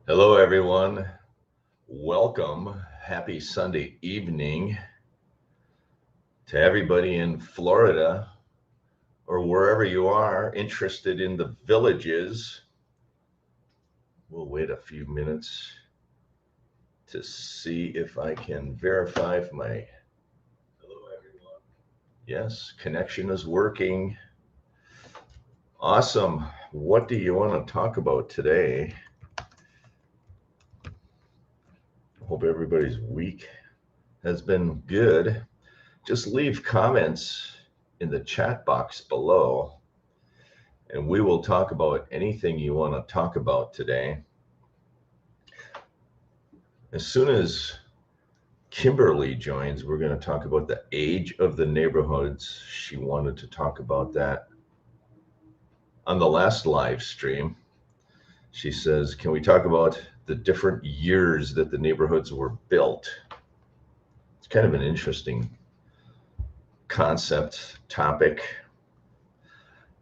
Hello, everyone. Welcome. Happy Sunday evening to everybody in Florida or wherever you are interested in the villages. We'll wait a few minutes to see if I can verify if my yes connection is working. Awesome. What do you want to talk about today? Hope everybody's week has been good. Just leave comments in the chat box below, and we will talk about anything you want to talk about today. As soon as Kimberly joins, we're going to talk about the age of the neighborhoods. She wanted to talk about that on the last live stream. She says, can we talk about the different years that the neighborhoods were built? It's kind of an interesting concept topic.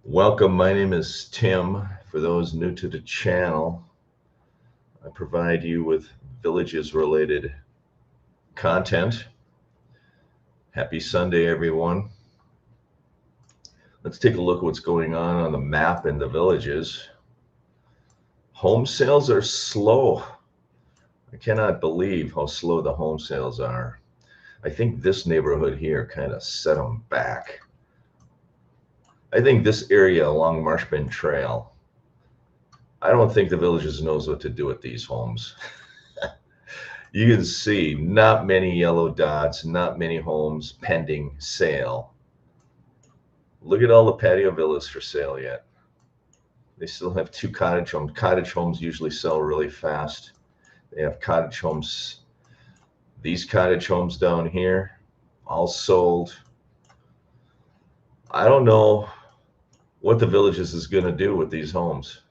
Welcome, my name is Tim. For those new to the channel, I provide you with villages related content. Happy Sunday, everyone. Let's take a look at what's going on the map in the villages. Home sales are slow. I cannot believe how slow the home sales are. I think this neighborhood here kind of set them back. I think this area along Marshbend Trail, I don't think the villages knows what to do with these homes. You can see not many yellow dots, not many homes pending sale. Look at all the patio villas for sale yet. They still have two cottage homes. Cottage homes usually sell really fast. They have cottage homes. These cottage homes down here, all sold. I don't know what the Villages is going to do with these homes.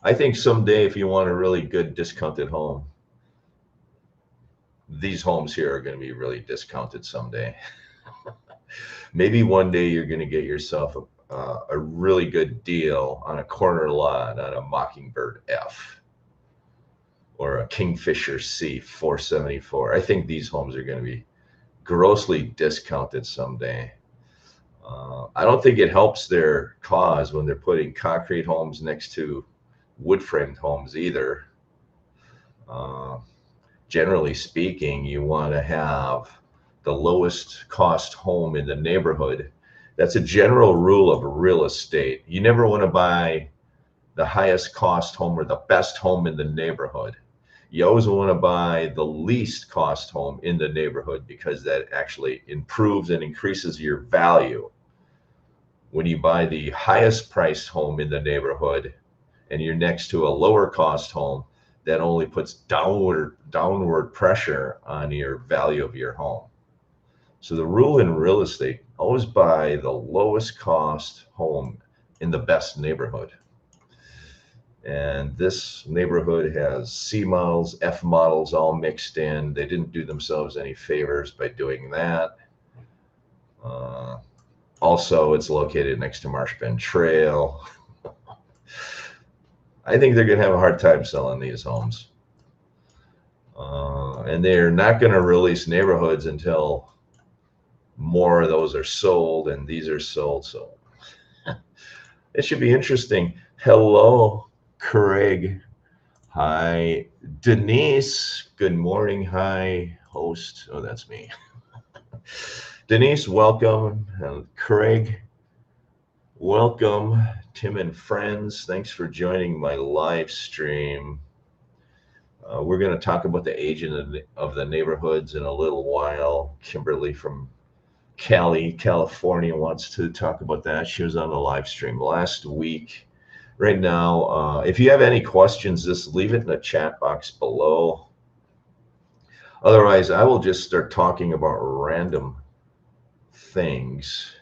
I think someday, if you want a really good discounted home, these homes here are going to be really discounted someday. Maybe one day you're going to get yourself a really good deal on a corner lot on a Mockingbird F or a Kingfisher C 474. I think these homes are going to be grossly discounted someday. I don't think it helps their cause when they're putting concrete homes next to wood framed homes either. Generally speaking, you want to have the lowest cost home in the neighborhood. That's a general rule of real estate. You never want to buy the highest cost home or the best home in the neighborhood. You always want to buy the least cost home in the neighborhood because that actually improves and increases your value. When you buy the highest priced home in the neighborhood and you're next to a lower cost home, that only puts downward pressure on your value of your home. So the rule in real estate, always buy the lowest cost home in the best neighborhood. And this neighborhood has C models, F models all mixed in. They didn't do themselves any favors by doing that. Also, it's located next to Marshbend Trail. I think they're going to have a hard time selling these homes. And they're not going to release neighborhoods until more of those are sold and these are sold. So it should be interesting. Hello, Craig. Hi, Denise. Good morning. Hi, host. Oh, that's me. Denise, welcome. Craig, welcome. Tim and friends, thanks for joining my live stream. We're going to talk about the age of the neighborhoods in a little while. Kimberly from Cali, California wants to talk about that. She was on the live stream last week. Right now, if you have any questions, just leave it in the chat box below. Otherwise, I will just start talking about random things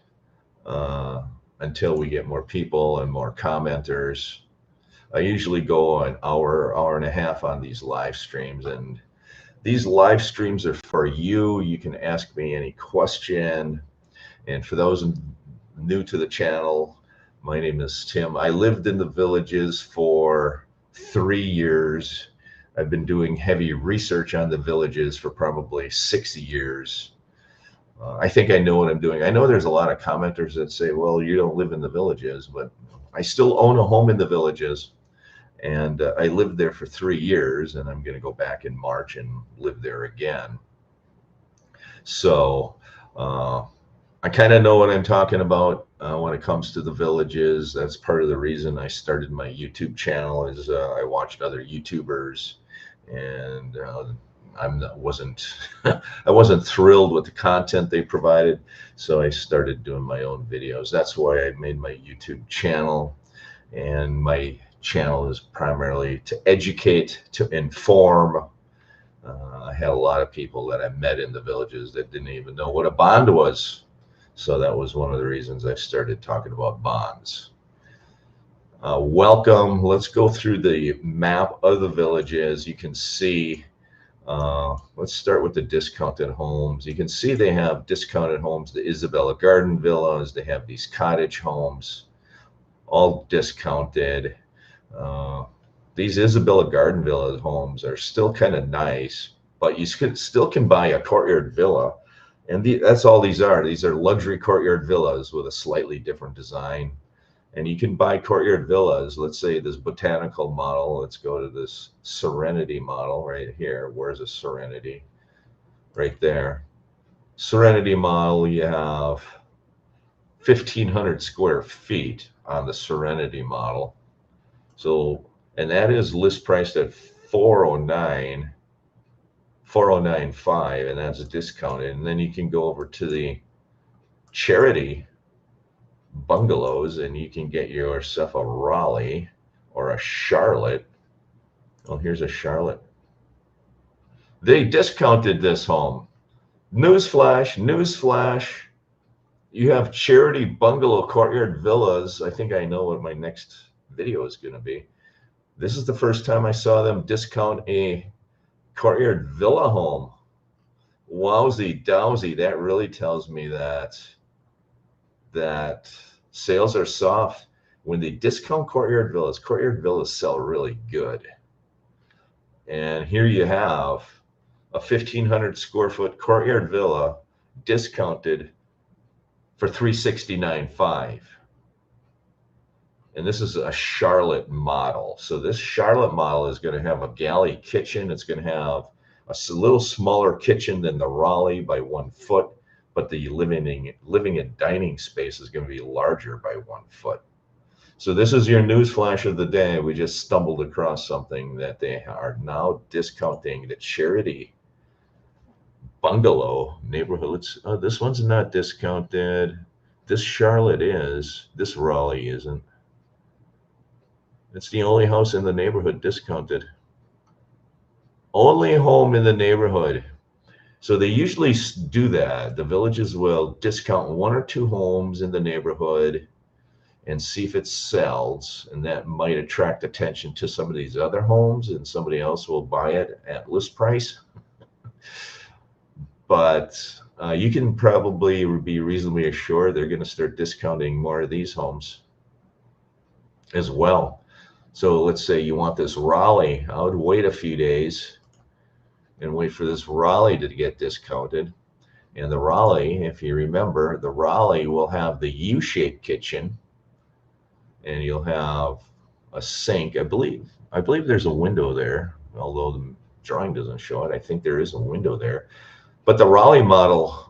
until we get more people and more commenters. I usually go an hour and a half on these live streams, and these live streams are for you. You can ask me any question. And for those new to the channel, my name is Tim. I lived in the villages for 3 years. I've been doing heavy research on the villages for probably 60 years. I think I know what I'm doing. I know there's a lot of commenters that say, well, you don't live in the villages, but I still own a home in the villages. And I lived there for 3 years, and I'm going to go back in March and live there again. So I kind of know what I'm talking about when it comes to the villages. That's part of the reason I started my YouTube channel is I watched other YouTubers, and I wasn't thrilled with the content they provided, so I started doing my own videos. That's why I made my YouTube channel, and my channel is primarily to educate, to inform. I had a lot of people that I met in the villages that didn't even know what a bond was. So that was one of the reasons I started talking about bonds. Welcome. Let's go through the map of the villages. You can see, let's start with the discounted homes. You can see they have discounted homes, the Isabella Garden Villas. They have these cottage homes, all discounted. These Isabella Garden Villa homes are still kind of nice, but you still can buy a courtyard villa. And that's all these are. These are luxury courtyard villas with a slightly different design. And you can buy courtyard villas. Let's say this botanical model. Let's go to this Serenity model right here. Where's a Serenity? Right there. Serenity model, you have 1,500 square feet on the Serenity model. So, and that is list priced at $409,500, and that's discounted. And then you can go over to the Charity bungalows, and you can get yourself a Raleigh or a Charlotte. Oh, here's a Charlotte. They discounted this home. Newsflash, newsflash. You have Charity bungalow courtyard villas. I think I know what my next video is going to be. This is the first time I saw them discount a courtyard villa home. Wowsy dowsy. That really tells me that sales are soft. When they discount courtyard villas sell really good. And here you have a 1,500 square foot courtyard villa discounted for $369,500. And this is a Charlotte model. So this Charlotte model is going to have a galley kitchen. It's going to have a little smaller kitchen than the Raleigh by 1 foot, but the living and dining space is going to be larger by 1 foot. So this is your news flash of the day. We just stumbled across something that they are now discounting the Charity bungalow neighborhood. This one's not discounted. This Charlotte is. This Raleigh isn't. It's the only house in the neighborhood discounted. Only home in the neighborhood. So they usually do that. The villages will discount 1 or 2 homes in the neighborhood and see if it sells. And that might attract attention to some of these other homes, and somebody else will buy it at list price. But you can probably be reasonably assured they're going to start discounting more of these homes as well. So let's say you want this Raleigh. I would wait a few days and wait for this Raleigh to get discounted. And the Raleigh, if you remember, the Raleigh will have the U-shaped kitchen, and you'll have a sink. I believe there's a window there, although the drawing doesn't show it. I think there is a window there. But the Raleigh model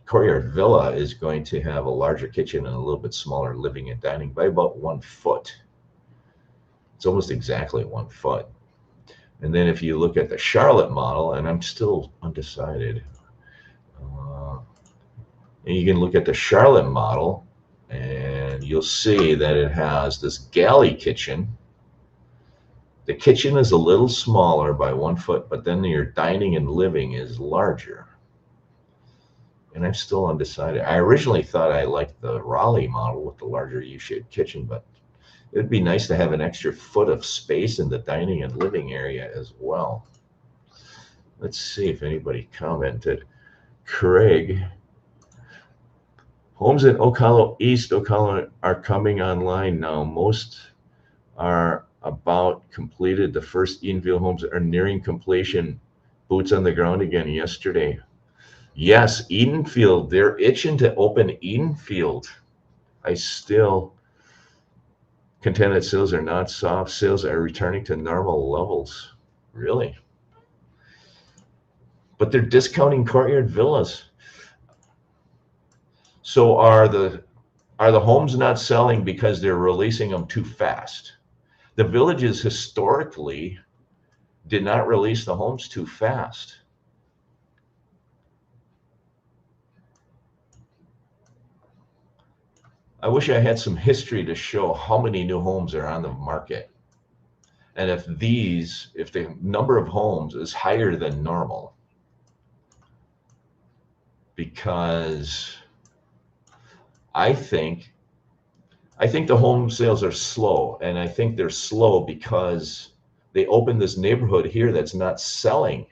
courtyard villa is going to have a larger kitchen and a little bit smaller living and dining by about 1 foot. It's almost exactly 1 foot. And then if you look at the Charlotte model, and I'm still undecided, and you can look at the Charlotte model, and you'll see that it has this galley kitchen. The kitchen is a little smaller by 1 foot, but then your dining and living is larger. And I'm still undecided. I originally thought I liked the Raleigh model with the larger U-shaped kitchen, but it would be nice to have an extra foot of space in the dining and living area as well. Let's see if anybody commented. Craig. Homes in Ocala East, Ocala are coming online now. Most are about completed. The first Edenfield homes are nearing completion. Boots on the ground again yesterday. Yes, Edenfield, they're itching to open Edenfield. I still contend that sales are not soft. Sales are returning to normal levels. Really? But they're discounting courtyard villas. So are the homes not selling because they're releasing them too fast? The villages historically did not release the homes too fast. I wish I had some history to show how many new homes are on the market. And if the number of homes is higher than normal, because I think the home sales are slow, and I think they're slow because they opened this neighborhood here that's not selling,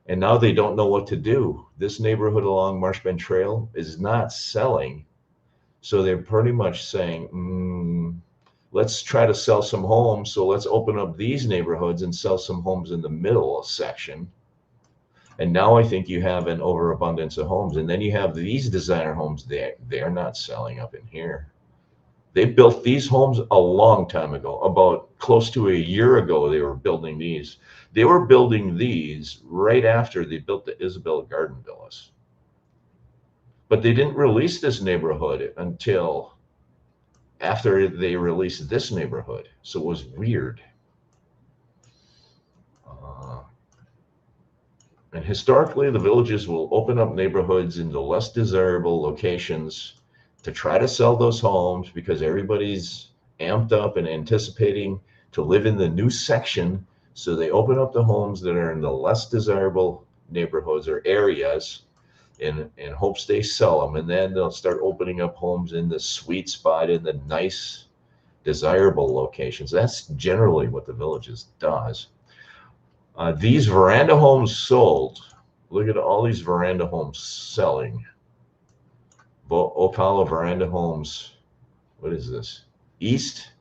and now they don't know what to do. This neighborhood along Marshbend Trail is not selling, so they're pretty much saying, let's try to sell some homes, so let's open up these neighborhoods and sell some homes in the middle section. And now I think you have an overabundance of homes, and then you have these designer homes they're not selling up in here. They built these homes a long time ago, about close to a year ago. They were building these. They were building these right after they built the Isabel Garden Villas. But they didn't release this neighborhood until after they released this neighborhood. So it was weird. And historically, the villages will open up neighborhoods in the less desirable locations to try to sell those homes because everybody's amped up and anticipating to live in the new section. So they open up the homes that are in the less desirable neighborhoods or areas in hopes they sell them. And then they'll start opening up homes in the sweet spot in the nice, desirable locations. That's generally what the villages does. These veranda homes sold. Look at all these veranda homes selling. Ocala veranda homes. What is this? East.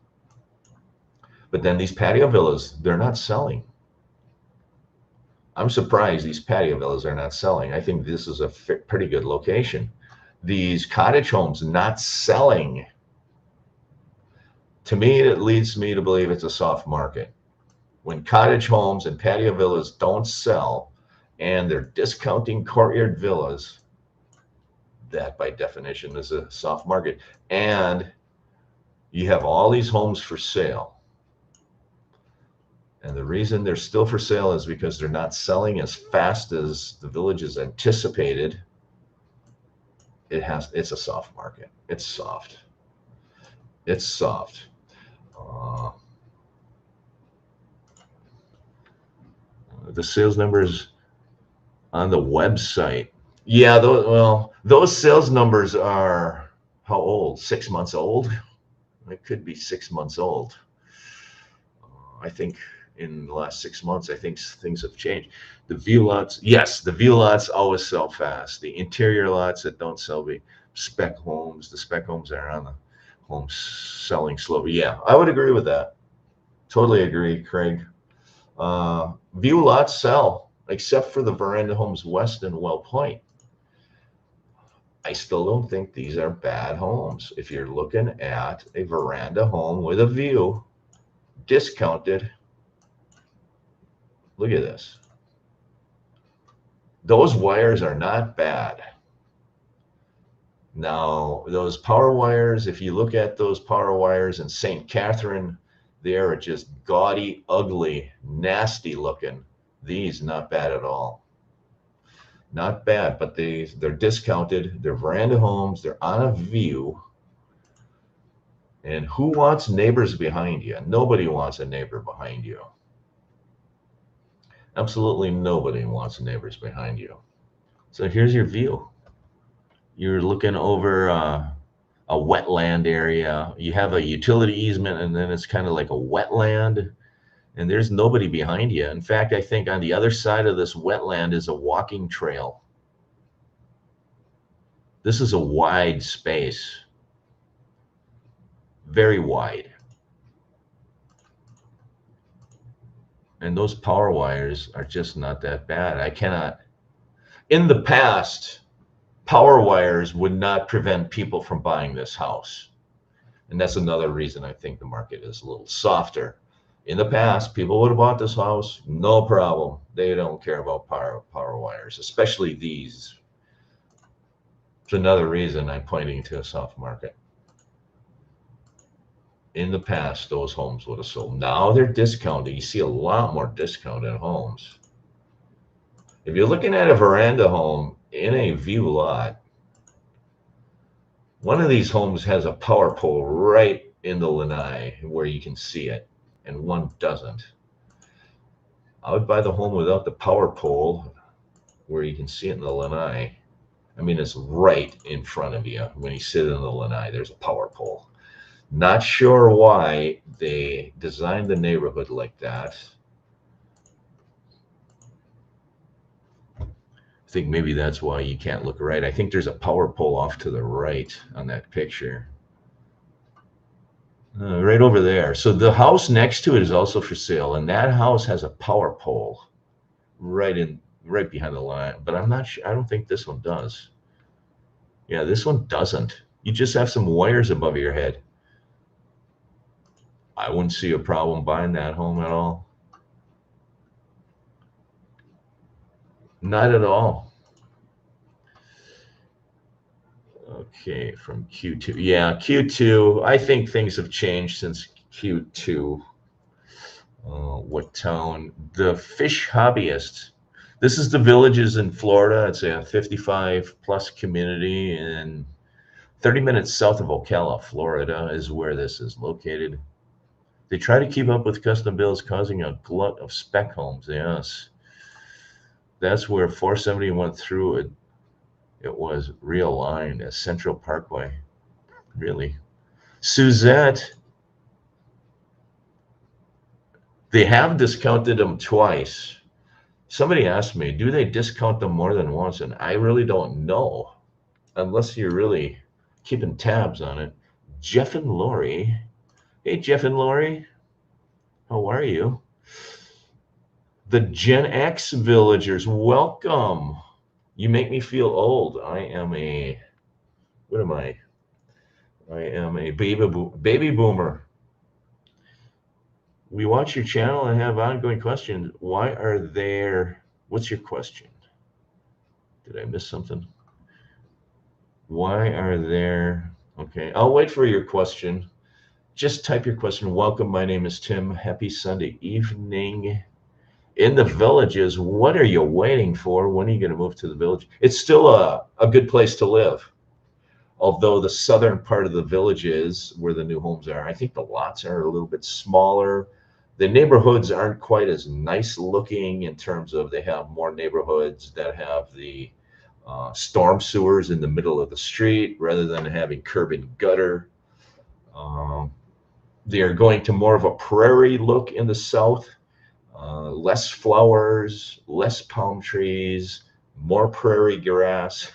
But then these patio villas, they're not selling. I'm surprised these patio villas are not selling. I think this is a pretty good location. These cottage homes not selling. To me, it leads me to believe it's a soft market. When cottage homes and patio villas don't sell and they're discounting courtyard villas, that by definition is a soft market. And you have all these homes for sale. And the reason they're still for sale is because they're not selling as fast as the villages anticipated. It's a soft market. It's soft. It's soft. The sales numbers on the website. Yeah, those sales numbers are how old? 6 months old? It could be 6 months old. I think in the last 6 months, I think things have changed. The view lots, yes, the view lots always sell fast. The interior lots that don't sell, the spec homes are on the homes selling slow. Yeah, I would agree with that. Totally agree, Craig. View lots sell, except for the veranda homes west and Well Point. I still don't think these are bad homes. If you're looking at a veranda home with a view, discounted, look at this. Those wires are not bad. Now, those power wires, if you look at those power wires in St. Catherine, they are just gaudy, ugly, nasty looking. These, not bad at all. Not bad, but they're discounted. They're veranda homes. They're on a view. And who wants neighbors behind you? Nobody wants a neighbor behind you. Absolutely nobody wants neighbors behind you. So here's your view. You're looking over a wetland area. You have a utility easement, and then it's kind of like a wetland, and there's nobody behind you. In fact, I think on the other side of this wetland is a walking trail. This is a wide space, very wide. And those power wires are just not that bad. I cannot, in the past, power wires would not prevent people from buying this house. And that's another reason I think the market is a little softer. In the past, people would have bought this house, no problem. They don't care about power wires, especially these. It's another reason I'm pointing to a soft market. In the past, those homes would have sold. Now they're discounted. You see a lot more discounted homes. If you're looking at a veranda home in a view lot, one of these homes has a power pole right in the lanai where you can see it, and one doesn't. I would buy the home without the power pole where you can see it in the lanai. I mean, it's right in front of you. When you sit in the lanai, there's a power pole. Not sure why they designed the neighborhood like that. I think maybe that's why you can't look right. I think there's a power pole off to the right on that picture. Right over there. So the house next to it is also for sale, and that house has a power pole right behind the line. But I'm not sure. I don't think this one does. Yeah, this one doesn't. You just have some wires above your head. I wouldn't see a problem buying that home at all. Not at all. Okay, from Q2. Yeah, Q2. I think things have changed since Q2. What town? The Fish Hobbyist. This is the Villages in Florida. It's a 55 plus community, and 30 minutes south of Ocala, Florida is where this is located. They try to keep up with custom builds, causing a glut of spec homes. Yes. That's where 470 went through it. It was realigned as Central Parkway. Really. Suzette, they have discounted them twice. Somebody asked me, do they discount them more than once? And I really don't know, unless you're really keeping tabs on it. Jeff and Lori. Hey, Jeff and Lori. How are you? The Gen X villagers, welcome. You make me feel old. I am a, what am I? I am a baby boomer. We watch your channel and have ongoing questions. Why are there, what's your question? Did I miss something? Why are there, okay, I'll wait for your question. Just type your question. Welcome, my name is Tim. Happy Sunday evening. In the Villages, what are you waiting for? When are you going to move to the Village? It's still a good place to live. Although the southern part of the Villages, where the new homes are, I think the lots are a little bit smaller. The neighborhoods aren't quite as nice looking in terms of they have more neighborhoods that have the storm sewers in the middle of the street rather than having curb and gutter. They are going to more of a prairie look in the south. Less flowers, less palm trees, more prairie grass.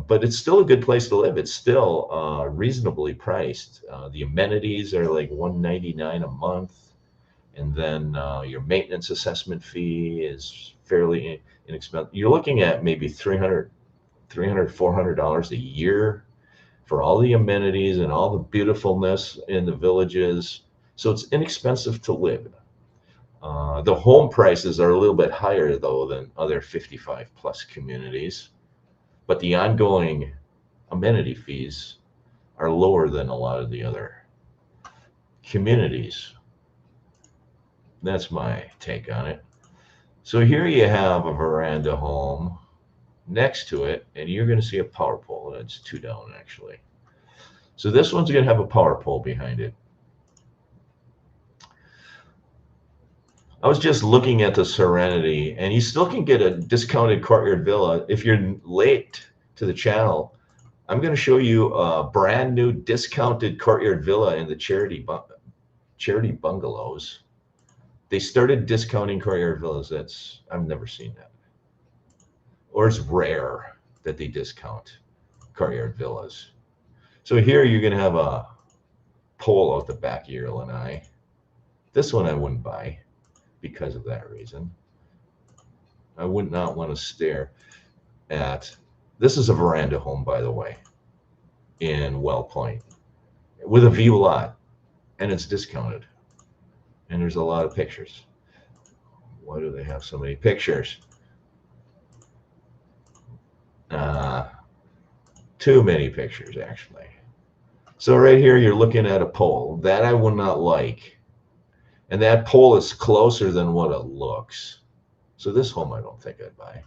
But it's still a good place to live. It's still reasonably priced. The amenities are like $199 a month. And then your maintenance assessment fee is fairly inexpensive. You're looking at maybe $300, $400 a year for all the amenities and all the beautifulness in the Villages. So it's inexpensive to live. The home prices are a little bit higher, though, than other 55 plus communities, but the ongoing amenity fees are lower than a lot of the other communities. That's my take on it. So here you have a veranda home next to it, and you're going to see a power pole. It's two down, actually. So this one's going to have a power pole behind it. I was just looking at the Serenity, and you still can get a discounted courtyard villa. If you're late to the channel, I'm going to show you a brand new discounted courtyard villa in the Charity Bungalows. They started discounting courtyard villas. I've never seen that. Or it's rare that they discount courtyard villas. So here you're going to have a pole out the back of your lanai. This one I wouldn't buy because of that reason. I would not want to stare at. This is a veranda home, by the way, in Well Point with a view lot, and it's discounted. And there's a lot of pictures. Why do they have so many pictures? Too many pictures, actually. So right here, you're looking at a pole. That I would not like. And that pole is closer than what it looks. So this home I don't think I'd buy.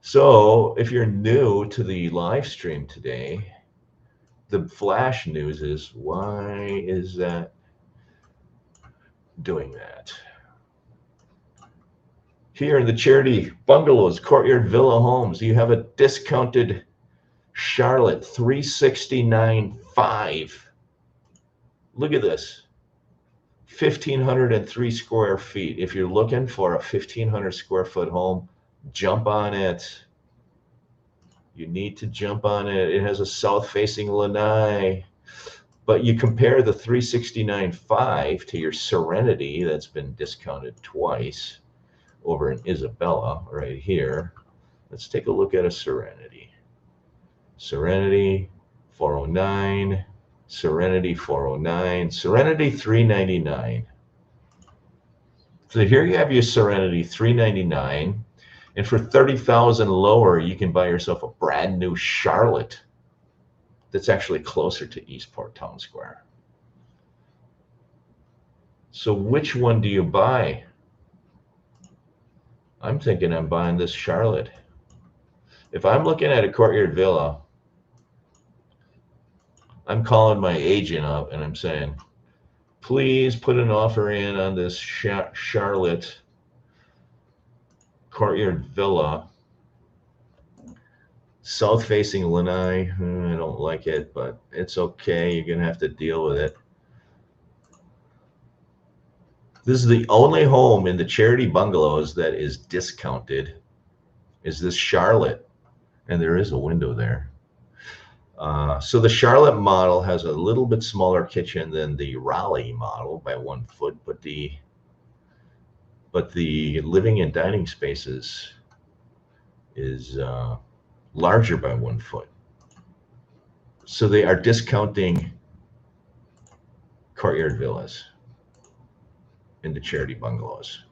So if you're new to the live stream today, the flash news is, why is that doing that? Here in the Charity Bungalows, Courtyard Villa Homes, you have a discounted Charlotte 369.5. Look at this. 1,503 square feet. If you're looking for a 1,500 square foot home, jump on it. You need to jump on it. It has a south-facing lanai. But you compare the 369.5 to your Serenity that's been discounted twice over in Isabella right here. Let's take a look at a Serenity. Serenity 409, Serenity 409, Serenity 399. So here you have your Serenity 399, and for 30,000 lower, you can buy yourself a brand new Charlotte that's actually closer to Eastport Town Square. So which one do you buy? I'm thinking I'm buying this Charlotte. If I'm looking at a Courtyard Villa, I'm calling my agent up and I'm saying, please put an offer in on this Charlotte Courtyard Villa. South-facing lanai, I don't like it, but it's okay. You're going to have to deal with it. This is the only home in the Charity Bungalows that is discounted, is this Charlotte. And there is a window there. So the Charlotte model has a little bit smaller kitchen than the Raleigh model by 1 foot, but the living and dining spaces is larger by 1 foot. So they are discounting Courtyard Villas in the Charity Bungalows.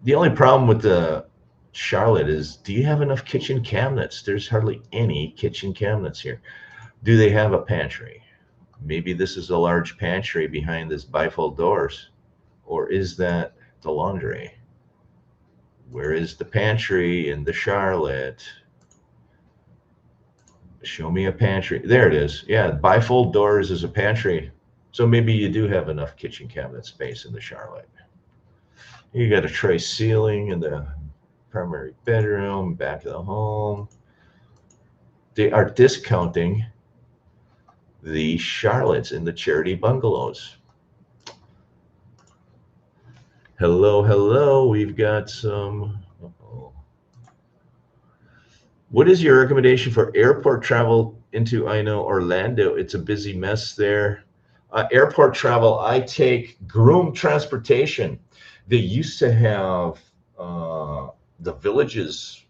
The only problem with the Charlotte is, do you have enough kitchen cabinets? There's hardly any kitchen cabinets here. Do they have a pantry? Maybe this is a large pantry behind this bifold doors, or is that the laundry? Where is the pantry in the Charlotte? Show me a pantry. There it is. Yeah, bifold doors is a pantry. So maybe you do have enough kitchen cabinet space in the Charlotte. You got a tray ceiling in the primary bedroom, back of the home. They are discounting the Charlottes in the Charity Bungalows. Hello, hello. We've got some. What is your recommendation for airport travel into, I know, Orlando? It's a busy mess there. Airport travel, I take Groom Transportation. They used to have the Villages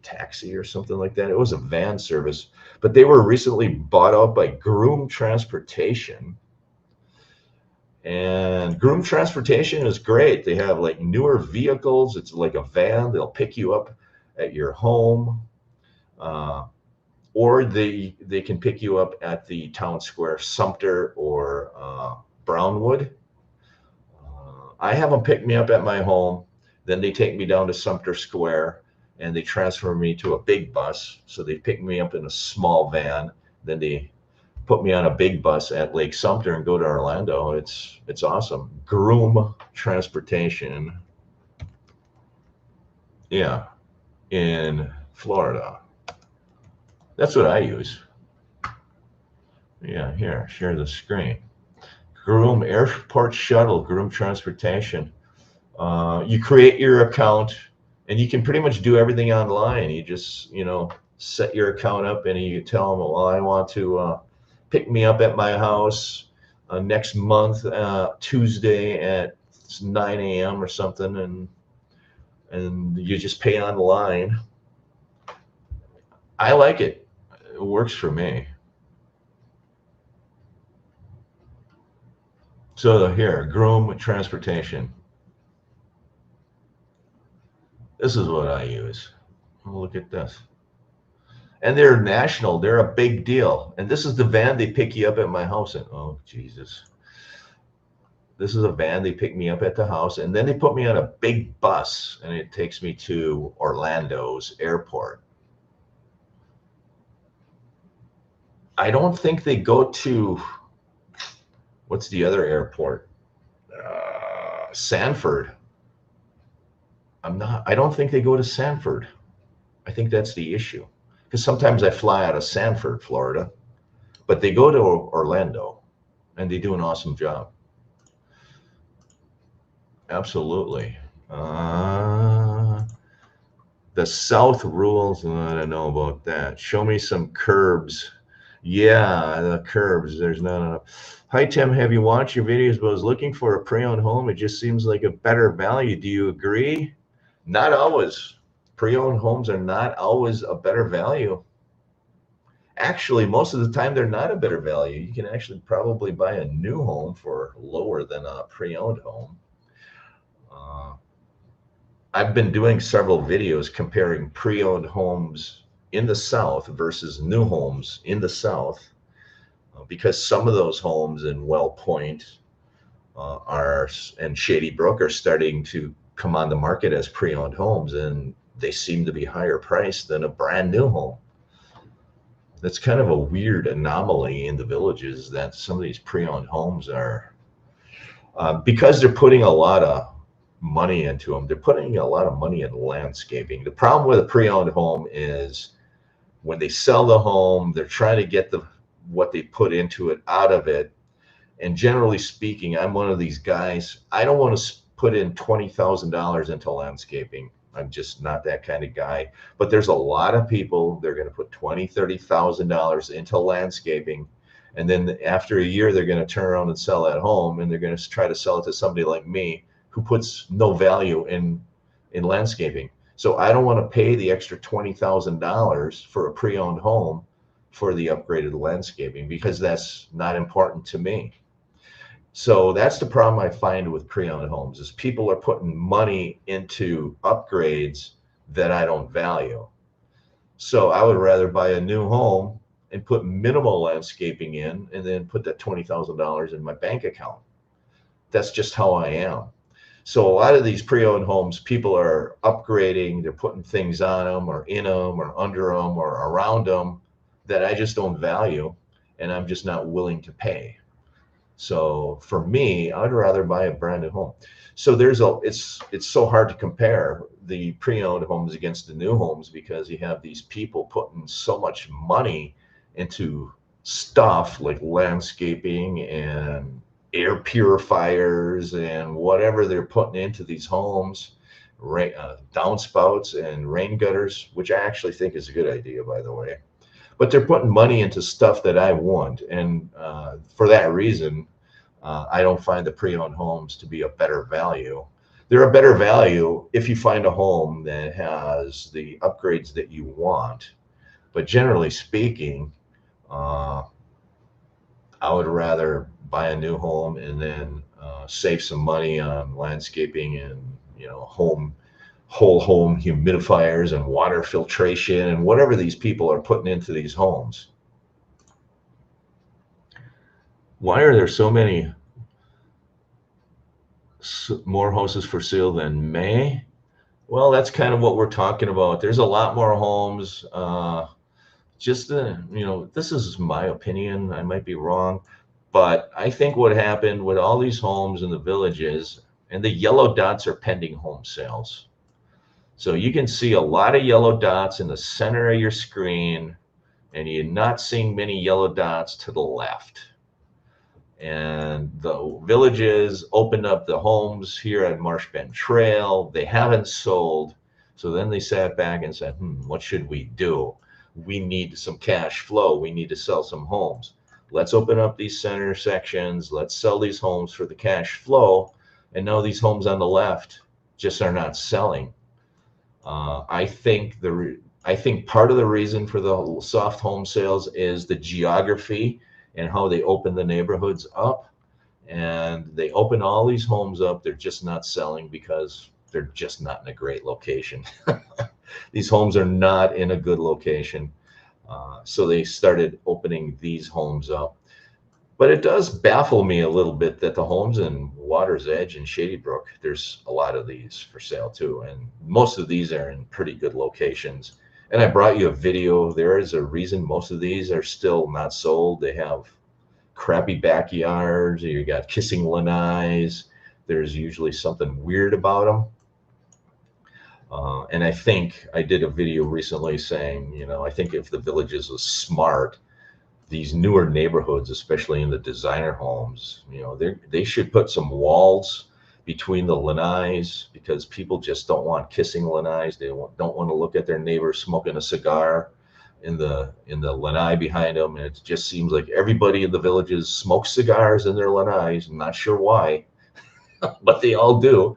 taxi or something like that. It was a van service, but they were recently bought out by Groom Transportation. And Groom Transportation is great. They have like newer vehicles. It's like a van. They'll pick you up at your home, or they can pick you up at the town square, Sumter or Brownwood. I have them pick me up at my home. Then they take me down to Sumter Square and they transfer me to a big bus. So they pick me up in a small van. Then they put me on a big bus at Lake Sumter and go to Orlando. It's awesome. Groom Transportation. Yeah, in Florida. That's what I use. Yeah, here, share the screen. Groom Airport Shuttle, Groom Transportation. You create your account and you can pretty much do everything online. You just, set your account up and you tell them, well, I want to pick me up at my house. next month, Tuesday at 9 a.m. or something, and you just pay online. I like it. It works for me. So here, Groom Transportation. This is what I use. Look at this. And they're national. They're a big deal. And this is the van they pick you up at my house in. Oh, Jesus. This is a van. They pick me up at the house, and then they put me on a big bus, and it takes me to Orlando's airport. I don't think they go to, what's the other airport? Sanford. I don't think they go to Sanford. I think that's the issue. Because sometimes I fly out of Sanford, Florida, but they go to Orlando, and they do an awesome job. Absolutely. The South rules, I don't know about that. Show me some curbs. Yeah, the curbs. There's not enough. Hi, Tim. Have you watched your videos? But I was looking for a pre-owned home. It just seems like a better value. Do you agree? Not always. Pre-owned homes are not always a better value. Actually, most of the time, they're not a better value. You can actually probably buy a new home for lower than a pre-owned home. I've been doing several videos comparing pre-owned homes in the South versus new homes in the South, because some of those homes in Well Point and Shady Brook are starting to come on the market as pre-owned homes, and they seem to be higher priced than a brand new home. That's kind of a weird anomaly in the Villages, that some of these pre-owned homes are, because they're putting a lot of money into them. They're putting a lot of money in landscaping. The problem with a pre-owned home is when they sell the home, they're trying to get what they put into it out of it. And generally speaking, I'm one of these guys. I don't want to put in $20,000 into landscaping. I'm just not that kind of guy. But there's a lot of people, they're going to put $20,000, $30,000 into landscaping. And then after a year, they're going to turn around and sell that home, and they're going to try to sell it to somebody like me who puts no value in landscaping. So I don't want to pay the extra $20,000 for a pre-owned home for the upgraded landscaping, because that's not important to me. So that's the problem I find with pre-owned homes, is people are putting money into upgrades that I don't value. So I would rather buy a new home and put minimal landscaping in, and then put that $20,000 in my bank account. That's just how I am. So a lot of these pre-owned homes, people are upgrading, they're putting things on them or in them or under them or around them that I just don't value, and I'm just not willing to pay. So for me, I'd rather buy a brand new home. So it's so hard to compare the pre-owned homes against the new homes, because you have these people putting so much money into stuff like landscaping and air purifiers and whatever they're putting into these homes, downspouts and rain gutters, which I actually think is a good idea, by the way. But they're putting money into stuff that I want, and for that reason, I don't find the pre-owned homes to be a better value. They're a better value if you find a home that has the upgrades that you want. But generally speaking, I would rather buy a new home and then save some money on landscaping and whole home humidifiers and water filtration and whatever these people are putting into these homes. Why are there so many more houses for sale than May? Well, that's kind of what we're talking about. There's a lot more homes. This is my opinion. I might be wrong, but I think what happened with all these homes in the Villages, and the yellow dots are pending home sales. So you can see a lot of yellow dots in the center of your screen, and you're not seeing many yellow dots to the left. And the Villages opened up the homes here at Marsh Bend Trail. They haven't sold. So then they sat back and said, what should we do? We need some cash flow. We need to sell some homes. let's open up these center sections, let's sell these homes for the cash flow. And now these homes on the left just are not selling. I think part of the reason for the soft home sales is the geography and how they open the neighborhoods up. And they open all these homes up, they're just not selling because they're just not in a great location. These homes are not in a good location. So they started opening these homes up. But it does baffle me a little bit that the homes in Water's Edge and Shady Brook, there's a lot of these for sale too. And most of these are in pretty good locations. And I brought you a video. There is a reason most of these are still not sold. They have crappy backyards, or you got kissing lanais. There's usually something weird about them. And I think I did a video recently saying, you know, I think if the Villages was smart, these newer neighborhoods, especially in the designer homes, you know, they should put some walls between the lanais, because people just don't want kissing lanais. They don't want to look at their neighbor smoking a cigar in the lanai behind them. And it just seems like everybody in the Villages smokes cigars in their lanais. I'm not sure why, but they all do.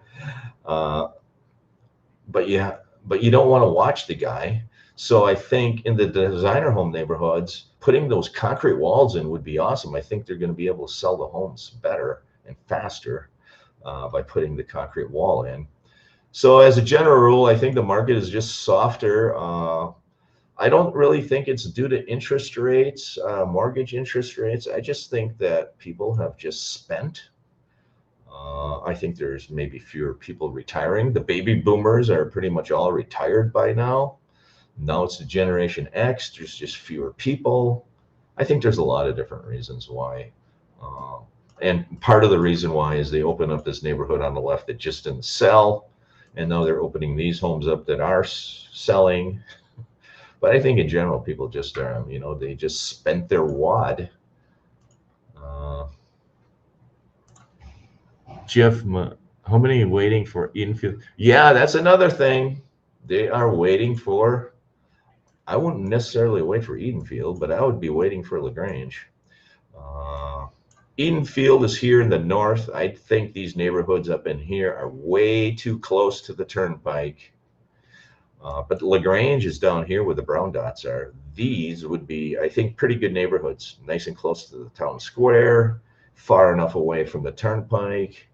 But you don't want to watch the guy. So I think in the designer home neighborhoods, putting those concrete walls in would be awesome. I think they're going to be able to sell the homes better and faster by putting the concrete wall in. So as a general rule, I think the market is just softer. I don't really think it's due to interest rates, mortgage interest rates. I just think that people have just spent. I think there's maybe fewer people retiring. The baby boomers are pretty much all retired by now. Now it's the Generation X. There's just fewer people. I think there's a lot of different reasons why. And part of the reason why is they open up this neighborhood on the left that just didn't sell. And now they're opening these homes up that are selling. But I think in general, people just are, you know, they just spent their wad. Jeff, how many waiting for Edenfield? Yeah, that's another thing. They are waiting for, I wouldn't necessarily wait for Edenfield, but I would be waiting for LaGrange. Edenfield is here in the north. I think these neighborhoods up in here are way too close to the turnpike. But LaGrange is down here where the brown dots are. These would be, I think, pretty good neighborhoods, nice and close to the town square, far enough away from the turnpike.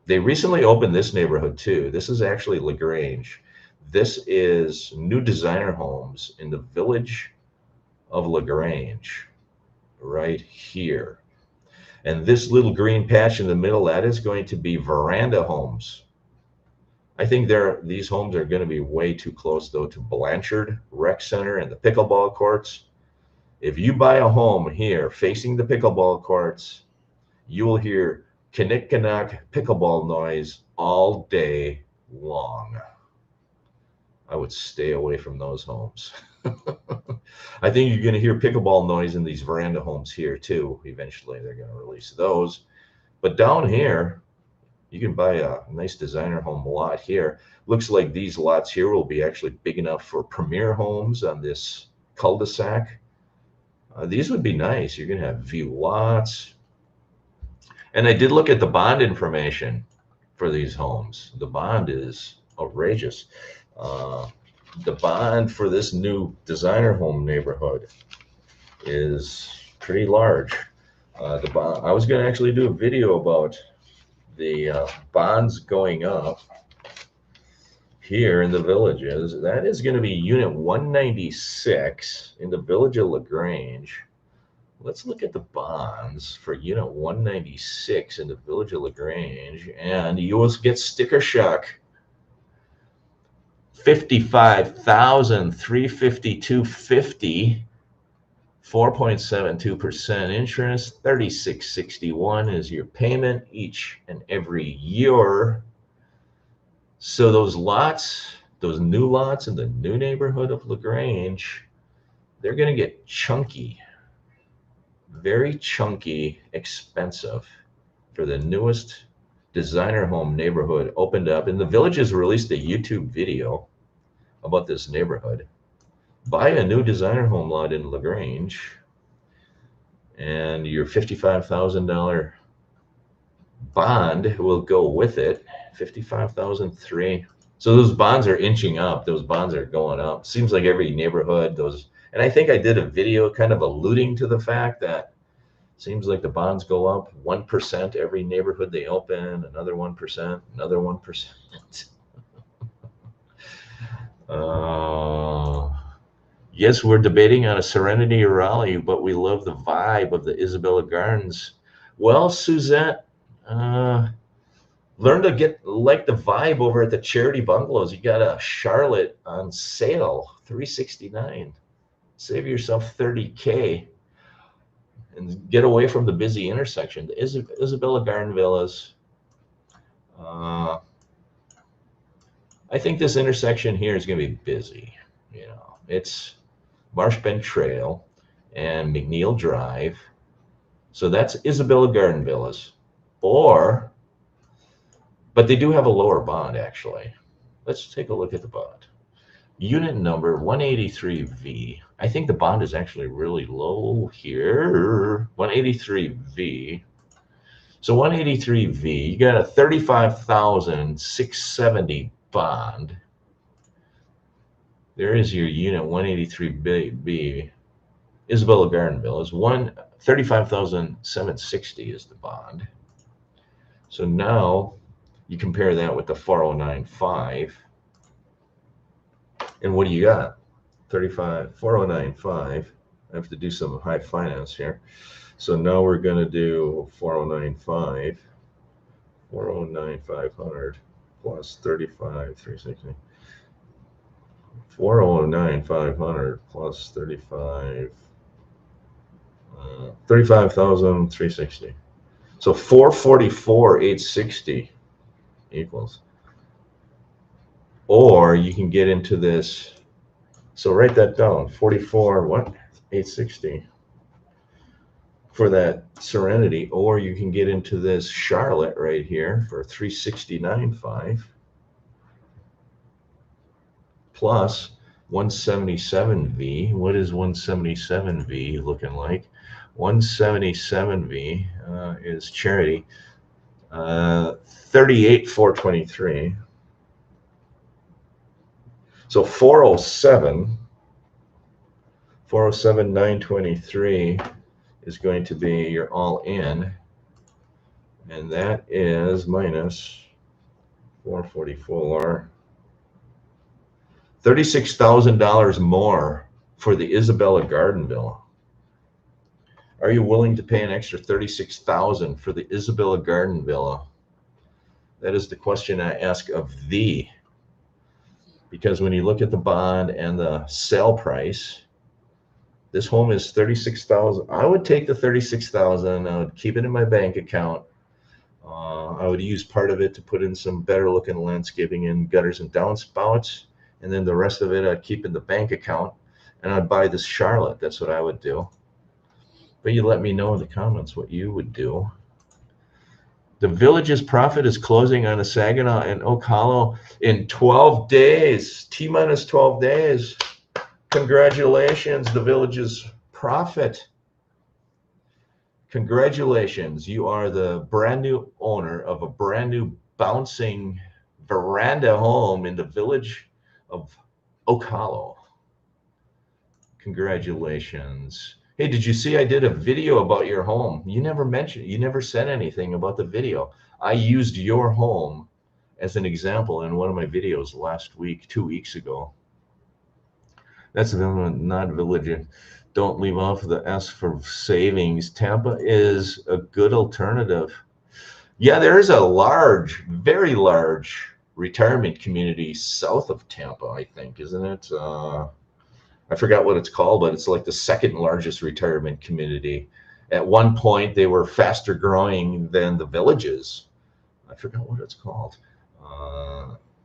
They recently opened this neighborhood too. This is actually LaGrange. This is new designer homes in the village of LaGrange, right here. And this little green patch in the middle, that is going to be veranda homes. I think these homes are going to be way too close, though, to Blanchard Rec Center and the pickleball courts. If you buy a home here facing the pickleball courts, you will hear Kinnick pickleball noise all day long. I would stay away from those homes. I think you're going to hear pickleball noise in these veranda homes here too. Eventually they're going to release those. But down here, you can buy a nice designer home lot here. Looks like these lots here will be actually big enough for premier homes on this cul-de-sac. These would be nice. You're going to have view lots. And I did look at the bond information for these homes. The bond is outrageous. The bond for this new designer home neighborhood is pretty large. The bond, I was going to actually do a video about the bonds going up here in the Villages. That is going to be unit 196 in the village of LaGrange. Let's look at the bonds for unit 196 in the village of LaGrange, and you will get sticker shock. 55,352.50, 4.72% interest, 3661 is your payment each and every year. So those lots, those new lots in the new neighborhood of LaGrange, they're going to get chunky, very chunky, expensive for the newest designer home neighborhood opened up. And the Villages released a YouTube video about this neighborhood. Buy a new designer home lot in LaGrange. and your $55,000 bond will go with it. 55,003. So those bonds are inching up. Those bonds are going up. Seems like every neighborhood, those, and I think I did a video kind of alluding to the fact that seems like the bonds go up 1% every neighborhood they open, another 1%, another 1%. Yes, we're debating on a Serenity or Raleigh, but we love the vibe of the Isabella Gardens. Well, Suzette, learn to like the vibe over at the Charity Bungalows. You got a Charlotte on sale, $369. Save yourself $30K and get away from the busy intersection. The Isabella Garden Villas. I think this intersection here is going to be busy. You know, it's Marsh Bend Trail and McNeil Drive. So that's Isabella Garden Villas. But they do have a lower bond, actually. Let's take a look at the bond. Unit number 183V. I think the bond is actually really low here. 183V. So 183V, you got a 35,670 bond. There is your unit 183B. Isabella Garden Villas. 35,760 is the bond. So now you compare that with the 409.5. And what do you got? 409.5. I have to do some high finance here. So now we're going to do 409.5. 409,500 plus 35,360. 409,500 plus 35,360. So 444,860 equals. Or you can get into this. So write that down. 860 for that Serenity. Or you can get into this Charlotte right here for 369.5 plus 177V. What is 177V looking like? 177V is Charity. 38,423. So 407,923 is going to be your all in, and that is minus 444. $36,000 more for the Isabella Garden Villa. Are you willing to pay an extra $36,000 for the Isabella Garden Villa? That is the question I ask of thee. Because when you look at the bond and the sale price, this home is $36,000. I would take the $36,000. I would keep it in my bank account. I would use part of it to put in some better looking landscaping and gutters and downspouts. And then the rest of it I'd keep in the bank account. And I'd buy this Charlotte. That's what I would do. But you let me know in the comments what you would do. The Village's profit is closing on a Saginaw and Oak Hollow in 12 days. T-minus 12 days. Congratulations, the Village's profit. Congratulations. You are the brand new owner of a brand new bouncing veranda home in the Village of Oak Hollow. Congratulations. Hey, did you see I did a video about your home? You never mentioned, you never said anything about the video. I used your home as an example in one of my videos last week, 2 weeks ago. That's not Village. Don't leave off the S for savings. Tampa is a good alternative. Yeah, there is a large, very large retirement community south of Tampa, I think, isn't it? I forgot what it's called, but it's like the second largest retirement community. At one point, they were faster growing than the Villages. I forgot what it's called.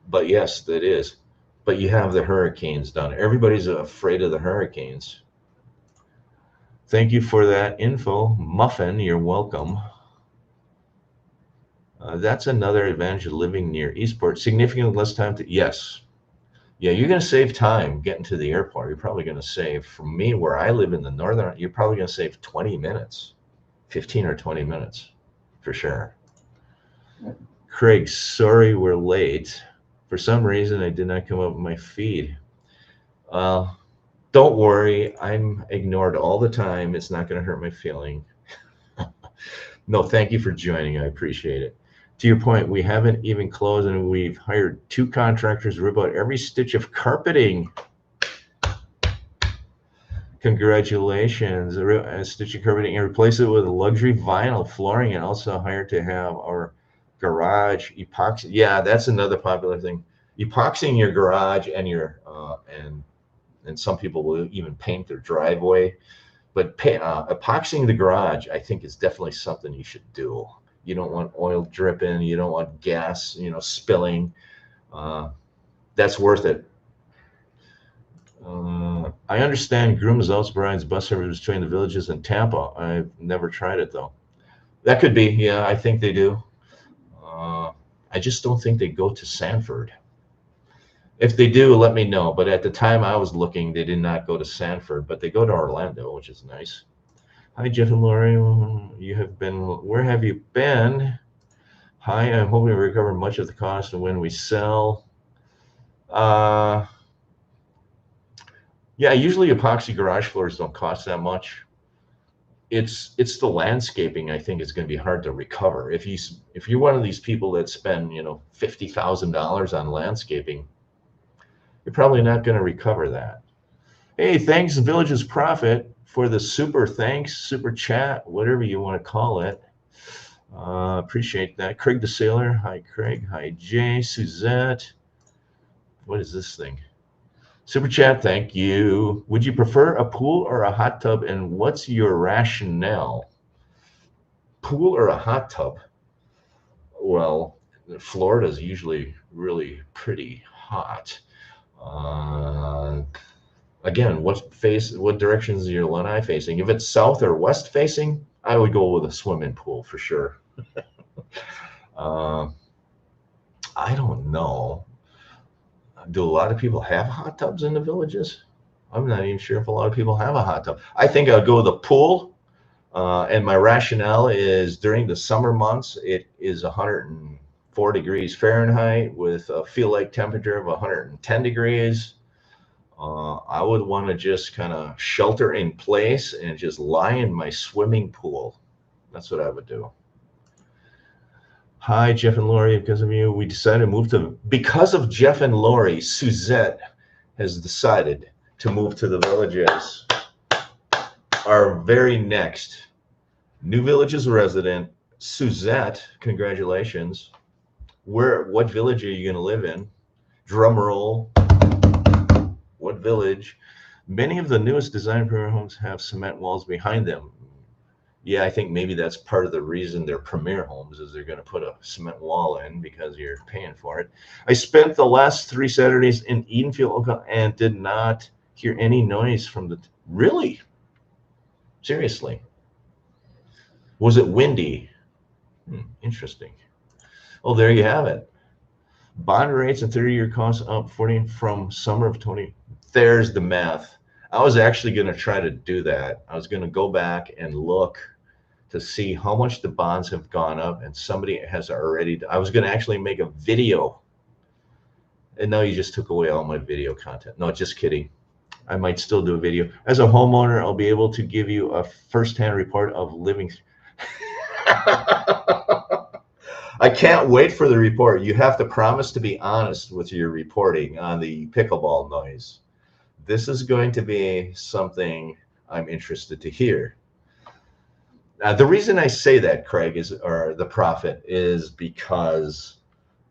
But yes, that is. But you have the hurricanes down there. Everybody's afraid of the hurricanes. Thank you for that info. Muffin, you're welcome. That's another advantage of living near Eastport. Significantly less time to, yes. Yeah, you're going to save time getting to the airport. You're probably going to save, for me, where I live in the northern, you're probably going to save 20 minutes, 15 or 20 minutes for sure. Craig, sorry we're late. For some reason, I did not come up with my feed. Don't worry, I'm ignored all the time. It's not going to hurt my feeling. No, thank you for joining. I appreciate it. To your point, we haven't even closed and we've hired 2 contractors to rip out every stitch of carpeting. Congratulations. A stitch of carpeting and replace it with luxury vinyl flooring, and also hired to have our garage epoxy. Yeah, that's another popular thing. Epoxying your garage and your and some people will even paint their driveway. But epoxying the garage, I think, is definitely something you should do. You don't want oil dripping. You don't want gas, spilling. That's worth it. I understand groom results brides bus service between the villages and Tampa. I've never tried it though. That could be. Yeah, I think they do. I just don't think they go to Sanford. If they do, let me know. But at the time I was looking, they did not go to Sanford, but they go to Orlando, which is nice. Hi, Jeff and Lori. Where have you been? Hi, I'm hoping to recover much of the cost when we sell. Yeah, usually epoxy garage floors don't cost that much. It's the landscaping, I think, is going to be hard to recover. If you're one of these people that spend $50,000 on landscaping, you're probably not going to recover that. Hey, thanks Village's Profit for the super chat, whatever you want to call it. Appreciate that. Craig the Sailor. Hi, Craig. Hi, Jay. Suzette. What is this thing? Super chat, thank you. Would you prefer a pool or a hot tub, and what's your rationale? Pool or a hot tub? Well, Florida is usually really pretty hot. Again, what direction is your lanai facing? If it's south or west facing, I would go with a swimming pool for sure. I don't know. Do a lot of people have hot tubs in the villages? I'm not even sure if a lot of people have a hot tub. I think I'll go with the pool. And my rationale is during the summer months, it is 104 degrees Fahrenheit with a feel-like temperature of 110 degrees. I would want to just kind of shelter in place and just lie in my swimming pool. That's what I would do. Hi, Jeff and Lori. Because of you, we decided to move to. Because of Jeff and Lori, Suzette has decided to move to the villages. Our very next New Villages resident, Suzette. Congratulations. What village are you going to live in? Drum roll. What village? Many of the newest design premier homes have cement walls behind them. Yeah, I think maybe that's part of the reason they're premier homes is they're going to put a cement wall in because you're paying for it. I spent the last 3 Saturdays in Edenfield, Oklahoma, and did not hear any noise from the. Really? Seriously? Was it windy? Interesting. Oh, there you have it. Bond rates and 30-year costs up 40 from summer of 20. There's the math. I was actually going to try to do that. I was going to go back and look to see how much the bonds have gone up, and somebody has already. I was going to actually make a video, and now you just took away all my video content. No, just kidding. I might still do a video. As a homeowner, I'll be able to give you a first-hand report of living. I can't wait for the report. You have to promise to be honest with your reporting on the pickleball noise. This is going to be something I'm interested to hear. The reason I say that, Craig, or the Prophet, is because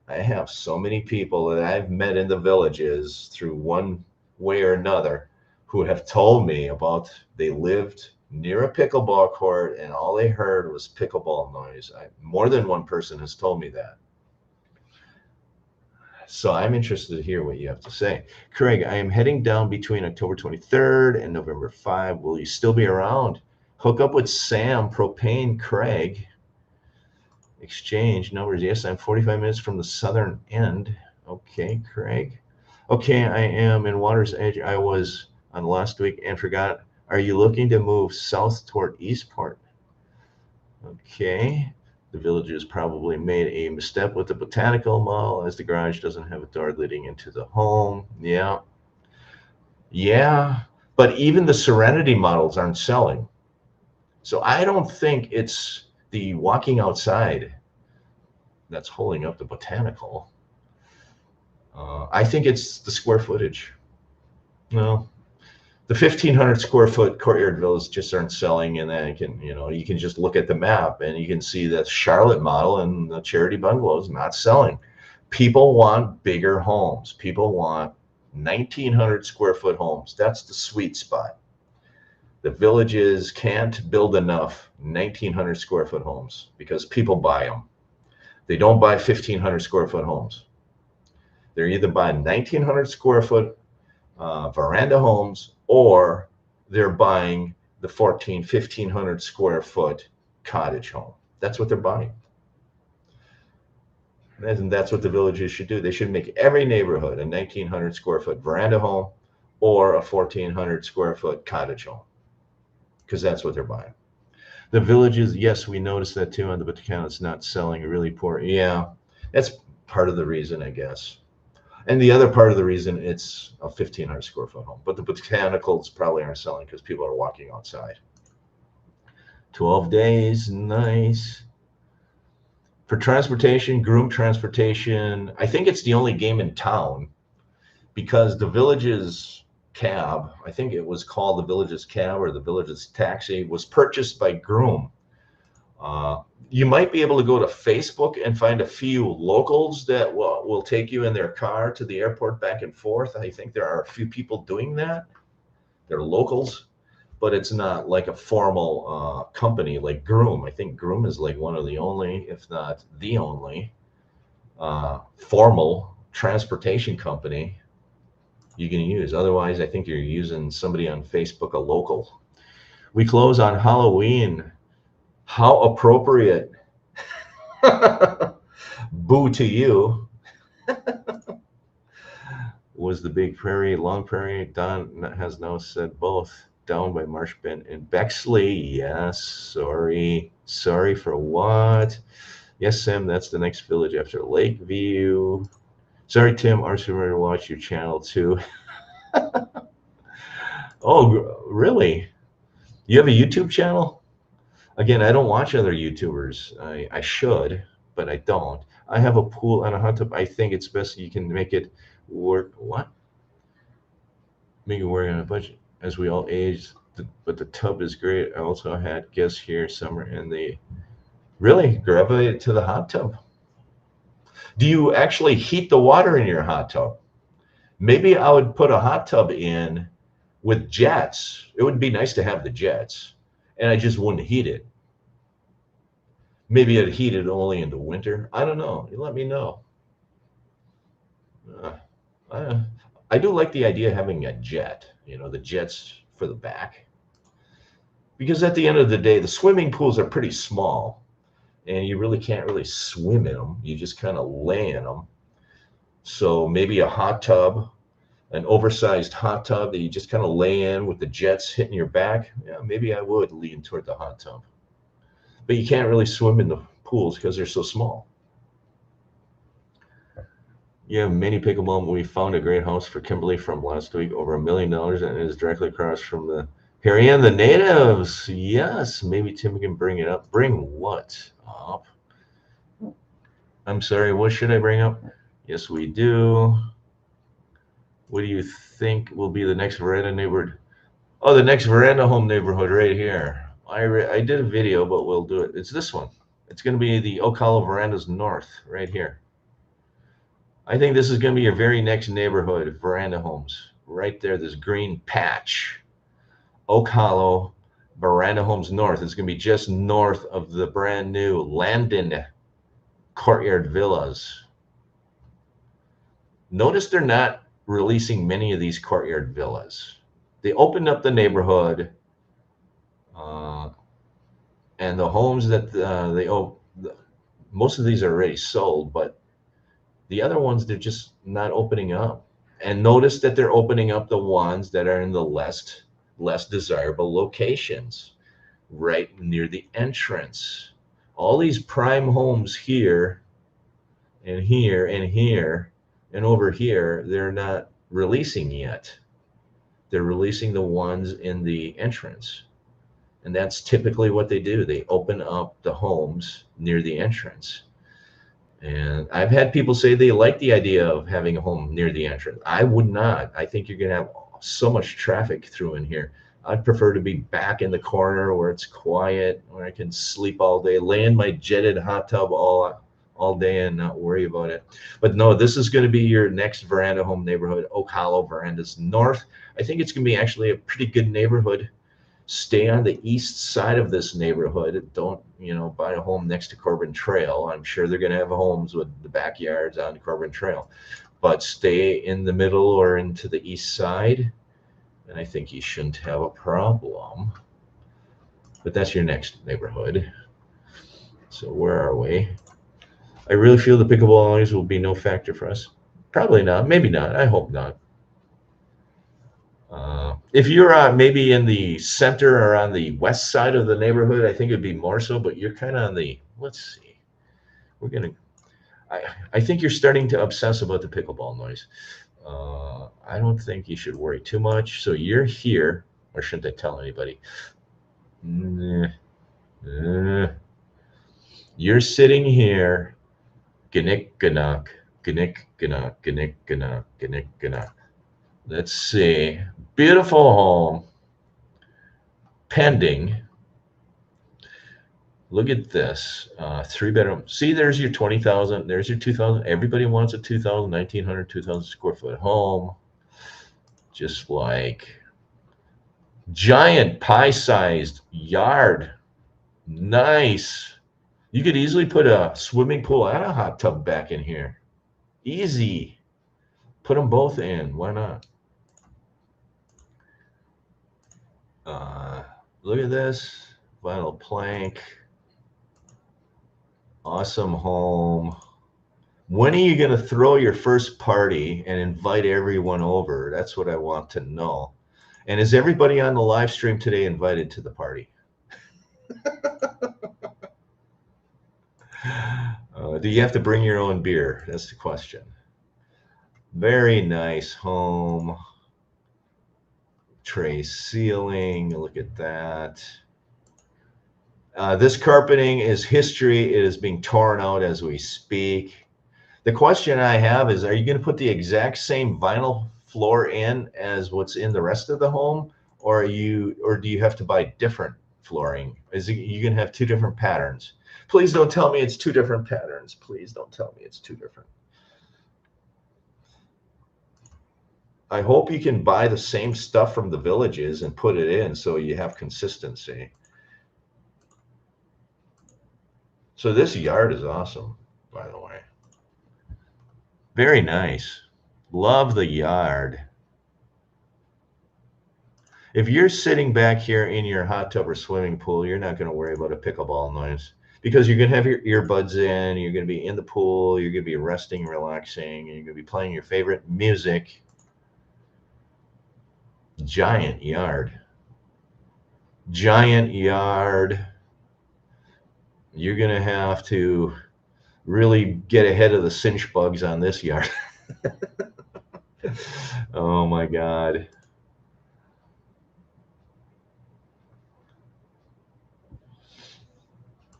I have so many people that I've met in the villages through one way or another who have told me about they lived near a pickleball court and all they heard was pickleball noise. More than one person has told me that. So I'm interested to hear what you have to say. Craig, I am heading down between October 23rd and November 5. Will you still be around? Hook up with Sam, Propane, Craig. Exchange numbers. Yes, I'm 45 minutes from the southern end. Okay, Craig. Okay, I am in Water's Edge. I was on last week and forgot. Are you looking to move south toward Eastport? Okay. The villagers probably made a misstep with the botanical mall as the garage doesn't have a door leading into the home. Yeah. Yeah. But even the Serenity models aren't selling. So I don't think it's the walking outside that's holding up the botanical. I think it's the square footage. No, the 1,500 square foot courtyard villas just aren't selling, and then you can just look at the map and you can see that Charlotte model and the Charity bungalows not selling. People want bigger homes. People want 1,900 square foot homes. That's the sweet spot. The villages can't build enough 1,900 square foot homes because people buy them. They don't buy 1,500 square foot homes. They're either buying 1,900 square foot veranda homes, or they're buying the 1,500 square foot cottage home. That's what they're buying. And that's what the villages should do. They should make every neighborhood a 1,900 square foot veranda home or a 1,400 square foot cottage home, because that's what they're buying. The villages, yes, we noticed that too on the Botanical. It's not selling, really poor. Yeah, that's part of the reason, I guess. And the other part of the reason, it's a 1,500 square foot home. But the botanicals probably aren't selling because people are walking outside. 12 days, nice. For transportation, Groom Transportation, I think it's the only game in town because the Village's cab, I think it was called the Village's cab or the Village's taxi, was purchased by Groom. You might be able to go to Facebook and find a few locals that will take you in their car to the airport back and forth. I think there are a few people doing that. They're locals, but it's not like a formal company like Groom. I think Groom is like one of the only, if not the only, formal transportation company you can use. Otherwise, I think you're using somebody on Facebook, a local. We close on Halloween. How appropriate. Boo to you. Was the Big Prairie, Long Prairie? Don has now said both. Down by Marsh Bend and Bexley. Yes, sorry. Sorry for what? Yes, Sam, that's the next village after Lakeview. Sorry, Tim. Arts to watch your channel too. Oh, really? You have a YouTube channel? Again, I don't watch other YouTubers. I should, but I don't. I have a pool and a hot tub. I think it's best you can make it work. What? Make it work on a budget. As we all age, but the tub is great. I also had guests here summer, and they really gravitated to the hot tub. Do you actually heat the water in your hot tub? Maybe I would put a hot tub in with jets. It would be nice to have the jets, and I just wouldn't heat it. Maybe I'd heat it only in the winter. I don't know. You let me know. I do like the idea of having a jet, the jets for the back. Because at the end of the day, the swimming pools are pretty small and you really can't really swim in them. You just kind of lay in them. So maybe a hot tub, an oversized hot tub that you just kind of lay in with the jets hitting your back. Yeah, maybe I would lean toward the hot tub. But you can't really swim in the pools because they're so small. Yeah, mini pickleball. We found a great house for Kimberly from last week, over $1 million, and it is directly across from the Harry and the Natives. Yes, maybe Tim can bring it up. Bring what up? I'm sorry, what should I bring up? Yes, we do. What do you think will be the next veranda neighborhood? Oh, the next veranda home neighborhood right here. I did a video, but we'll do it. It's this one. It's going to be the Oak Hollow Verandas North right here. I think this is going to be your very next neighborhood, veranda homes. Right there, this green patch. Oak Hollow, Veranda Homes North. It's going to be just north of the brand new Landon Courtyard Villas. Notice they're not releasing many of these courtyard villas. They opened up the neighborhood, and the homes that most of these are already sold, but the other ones, they're just not opening up. And notice that they're opening up the ones that are in the less desirable locations, right near the entrance. All these prime homes here and here and here and over here, they're not releasing yet. They're releasing the ones in the entrance. And that's typically what they do. They open up the homes near the entrance. And I've had people say they like the idea of having a home near the entrance. I would not. I think you're going to have so much traffic through in here. I'd prefer to be back in the corner where it's quiet, where I can sleep all day, lay in my jetted hot tub all day and not worry about it. But no, this is going to be your next veranda home neighborhood, Oak Hollow Verandas North. I think it's going to be actually a pretty good neighborhood. Stay on the east side of this neighborhood. Don't, buy a home next to Corbin Trail. I'm sure they're going to have homes with the backyards on Corbin Trail. But stay in the middle or into the east side, and I think you shouldn't have a problem. But that's your next neighborhood. So where are we? I really feel the pickleball noise will be no factor for us. Probably not. Maybe not. I hope not. If you're maybe in the center or on the west side of the neighborhood, I think it'd be more so, but you're kind of on the, let's see, I think you're starting to obsess about the pickleball noise. I don't think you should worry too much. So you're here, or shouldn't I tell anybody? You're sitting here, gnick, gnock, gnick, gnock, gnick, gnock, gnick, gnock. Let's see. Beautiful home. Pending. Look at this. 3-bedroom. See, there's your 20,000. There's your 2,000. Everybody wants a 2,000, 1,900, 2,000 square foot home. Just like giant pie-sized yard. Nice. You could easily put a swimming pool and a hot tub back in here. Easy. Put them both in. Why not? Look at this. Vinyl plank. Awesome home. When are you going to throw your first party and invite everyone over? That's what I want to know. And is everybody on the live stream today invited to the party? Do you have to bring your own beer? That's the question. Very nice home. Tray ceiling. Look at that. This carpeting is history. It is being torn out as we speak. The question I have is, are you going to put the exact same vinyl floor in as what's in the rest of the home, or do you have to buy different flooring? You going to have two different patterns? Please don't tell me it's two different patterns. Please don't tell me it's two different. I hope you can buy the same stuff from the villages and put it in so you have consistency. So this yard is awesome, by the way. Very nice. Love the yard. If you're sitting back here in your hot tub or swimming pool, you're not going to worry about a pickleball noise because you're going to have your earbuds in, you're going to be in the pool, you're going to be resting, relaxing, and you're going to be playing your favorite music. Giant yard. Giant yard. You're going to have to really get ahead of the cinch bugs on this yard. Oh my God.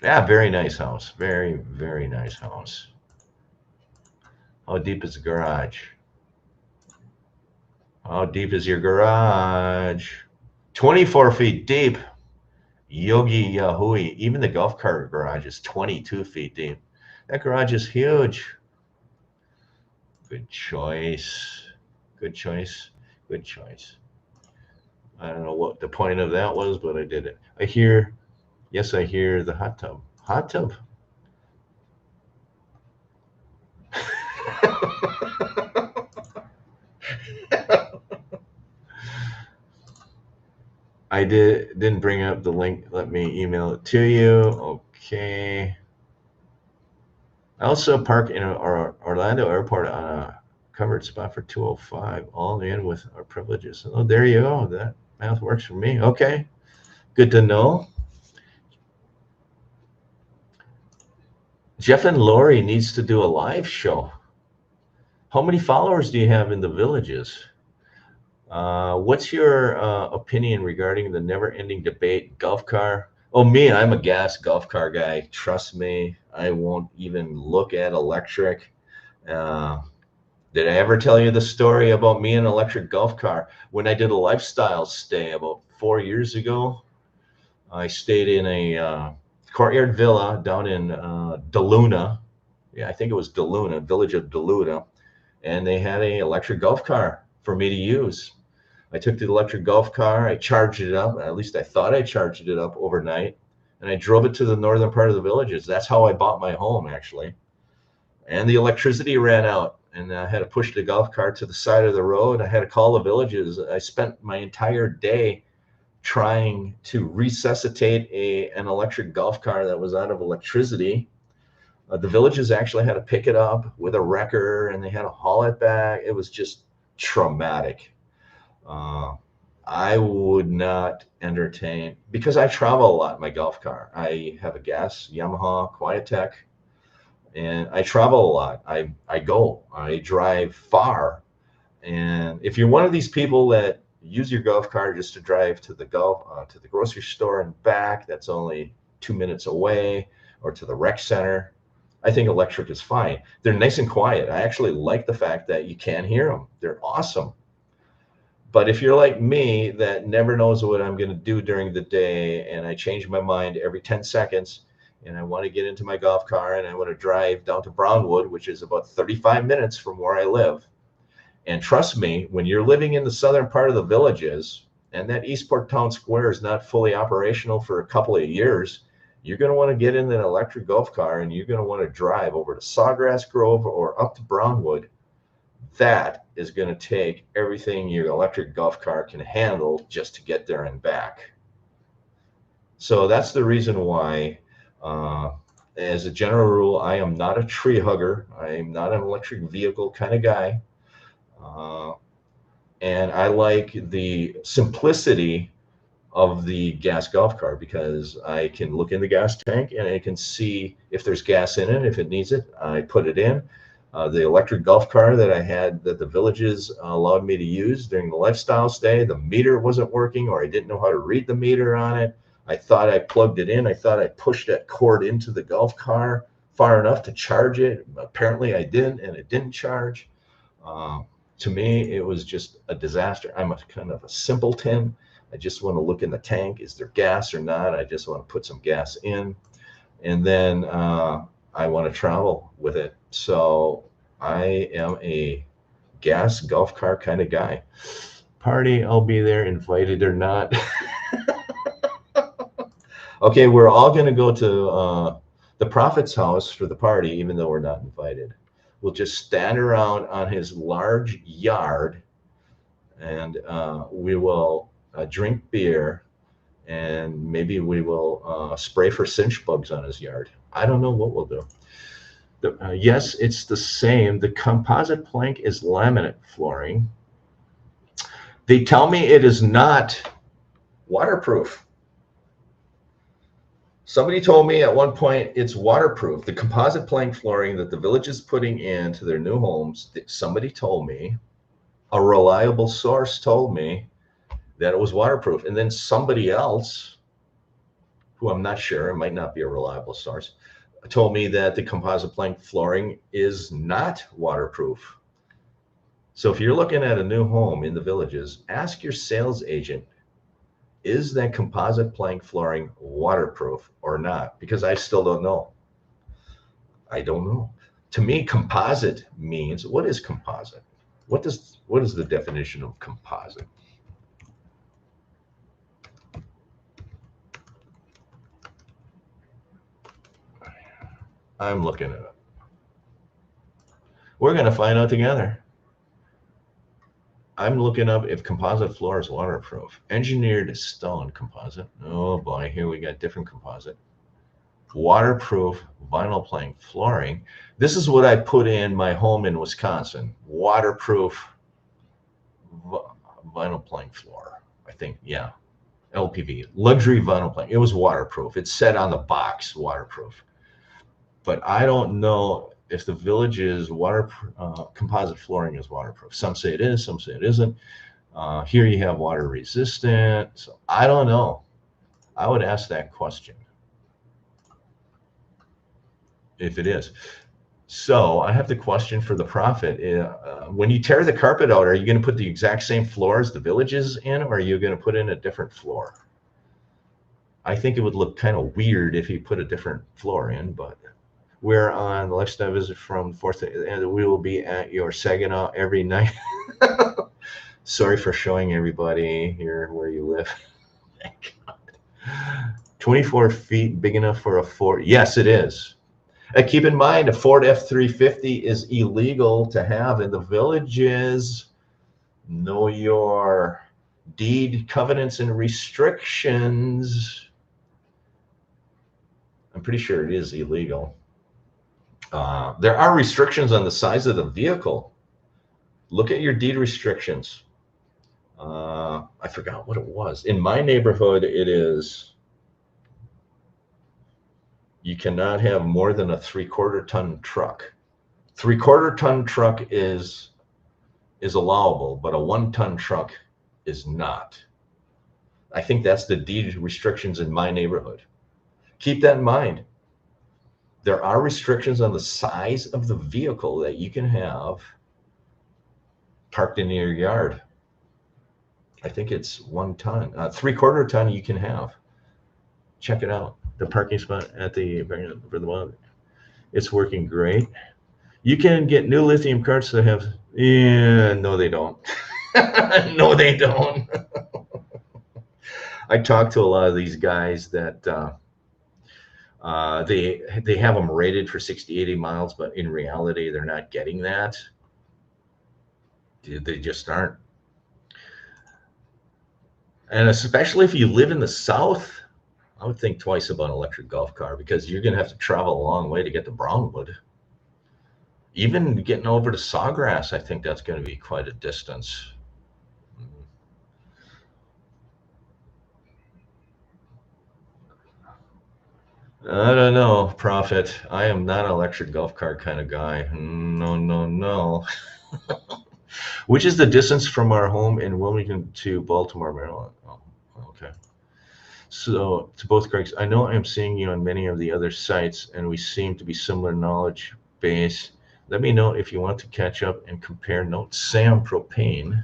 Yeah, very nice house. Very, very nice house. How deep is the garage? How deep is your garage? 24 feet deep. Yogi Yahui. Even the golf cart garage is 22 feet deep. That garage is huge. Good choice. Good choice. Good choice. I don't know what the point of that was, but I did it. Yes, I hear the hot tub. Hot tub. I didn't bring up the link. Let me email it to you. Okay. I also park in Orlando Airport on a covered spot for 205, all in with our privileges. Oh, there you go. That math works for me. Okay, good to know. Jeff and Lori needs to do a live show. How many followers do you have in the villages? What's your opinion regarding the never-ending debate golf car? Oh, me, I'm a gas golf car guy. Trust me, I won't even look at electric. Did I ever tell you the story about me and an electric golf car? When I did a lifestyle stay about 4 years ago, I stayed in a courtyard villa down in DeLuna. Yeah, I think it was DeLuna, village of DeLuna. And they had an electric golf car for me to use. I took the electric golf car, I charged it up, at least I thought I charged it up overnight, and I drove it to the northern part of the villages. That's how I bought my home, actually. And the electricity ran out, and I had to push the golf cart to the side of the road. I had to call the villages. I spent my entire day trying to resuscitate an electric golf car that was out of electricity. The villages actually had to pick it up with a wrecker, and they had to haul it back. It was just traumatic. I would not entertain, because I travel a lot in my golf car. I have a gas Yamaha QuietTech, and I travel a lot. I drive far. And if you're one of these people that use your golf car just to drive to the grocery store and back, that's only 2 minutes away, or to the rec center, I think electric is fine. They're nice and quiet. I actually like the fact that you can't hear them. They're awesome. But if you're like me, that never knows what I'm going to do during the day, and I change my mind every 10 seconds, and I want to get into my golf car and I want to drive down to Brownwood, which is about 35 minutes from where I live. And trust me, when you're living in the southern part of the villages, and that Eastport Town Square is not fully operational for a couple of years, you're going to want to get in an electric golf car, and you're going to want to drive over to Sawgrass Grove or up to Brownwood. That is going to take everything your electric golf car can handle just to get there and back. So that's the reason why, as a general rule, I am not a tree hugger. I am not an electric vehicle kind of guy. And I like the simplicity of the gas golf car, because I can look in the gas tank and I can see if there's gas in it. If it needs it, I put it in. The electric golf car that I had, that the villages allowed me to use during the lifestyle stay, the meter wasn't working, or I didn't know how to read the meter on it. I thought I plugged it in. I thought I pushed that cord into the golf car far enough to charge it. Apparently I didn't, and it didn't charge. To me, it was just a disaster. I'm a kind of a simpleton. I just want to look in the tank. Is there gas or not? I just want to put some gas in, and then I want to travel with it. So I am a gas golf car kind of guy. Party, I'll be there, invited or not. Okay, we're all going to go to the Prophet's house for the party, even though we're not invited. We'll just stand around on his large yard, and we will drink beer, and maybe we will spray for cinch bugs on his yard. I don't know what we'll do. Yes, it's the same. The composite plank is laminate flooring. They tell me it is not waterproof. Somebody told me at one point it's waterproof. The composite plank flooring that the village is putting into their new homes, somebody told me, a reliable source told me that it was waterproof. And then somebody else, who I'm not sure, it might not be a reliable source, told me that the composite plank flooring is not waterproof. So if you're looking at a new home in the villages, ask your sales agent, is that composite plank flooring waterproof or not? Because I still don't know. I don't know. To me, composite means, what is composite? What is the definition of composite? I'm looking it up. We're going to find out together. I'm looking up if composite floor is waterproof. Engineered stone composite. Oh boy, here we got different composite. waterproof vinyl plank flooring. This is what I put in my home in Wisconsin. Waterproof vinyl plank floor. I think, yeah. LPV, luxury vinyl plank. It was waterproof. It said on the box, waterproof. But I don't know if the Village's composite flooring is waterproof. Some say it is, some say it isn't. Here you have water resistant. So I don't know. I would ask that question if it is. So I have the question for the Prophet. When you tear the carpet out, are you going to put the exact same floor as the Village's in, or are you going to put in a different floor? I think it would look kind of weird if you put a different floor in, but we're on the lifestyle visit from 4th, and we will be at your Saginaw every night. Sorry for showing everybody here where you live. Thank God. 24 feet, big enough for a Ford. Yes, it is. Keep in mind, a Ford F-350 is illegal to have in the Villages. Know your deed, covenants, and restrictions. I'm pretty sure it is illegal. There are restrictions on the size of the vehicle. Look at your deed restrictions. I forgot what it was. In my neighborhood, it is you cannot have more than a 3/4 ton truck. 3/4 ton truck is allowable, but a 1 ton truck is not. I think that's the deed restrictions in my neighborhood. Keep that in mind. There are restrictions on the size of the vehicle that you can have parked in your yard. I think it's 1 ton. 3/4 ton you can have. Check it out. The parking spot at for the one. It's working great. You can get new lithium carts that have. Yeah, no, they don't. No, they don't. I talked to a lot of these guys that they have them rated for 60, 80 miles, but in reality, they're not getting that. They just aren't. And especially if you live in the South, I would think twice about an electric golf car because you're going to have to travel a long way to get to Brownwood. Even getting over to Sawgrass, I think that's going to be quite a distance. I don't know, Prophet. I am not an electric golf cart kind of guy. No, no, no. Which is the distance from our home in Wilmington to Baltimore, Maryland? Oh, okay. So to both Gregs, I know I'm seeing you on many of the other sites, and we seem to be similar knowledge base. Let me know if you want to catch up and compare notes. Sam Propane.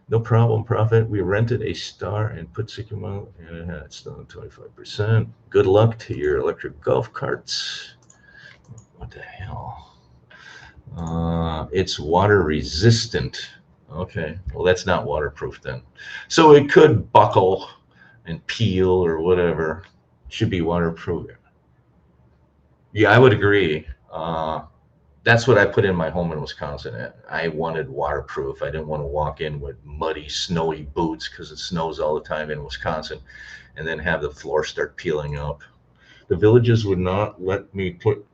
No problem, Prophet. We rented a Star and put Sycamore, and it had still 25%. Good luck to your electric golf carts. What the hell? It's water resistant. Okay, well, that's not waterproof then. So it could buckle and peel or whatever. Should be waterproof. Yeah, I would agree. That's what I put in my home in Wisconsin. I wanted waterproof. I didn't want to walk in with muddy, snowy boots because it snows all the time in Wisconsin and then have the floor start peeling up. The Villages would not let me put.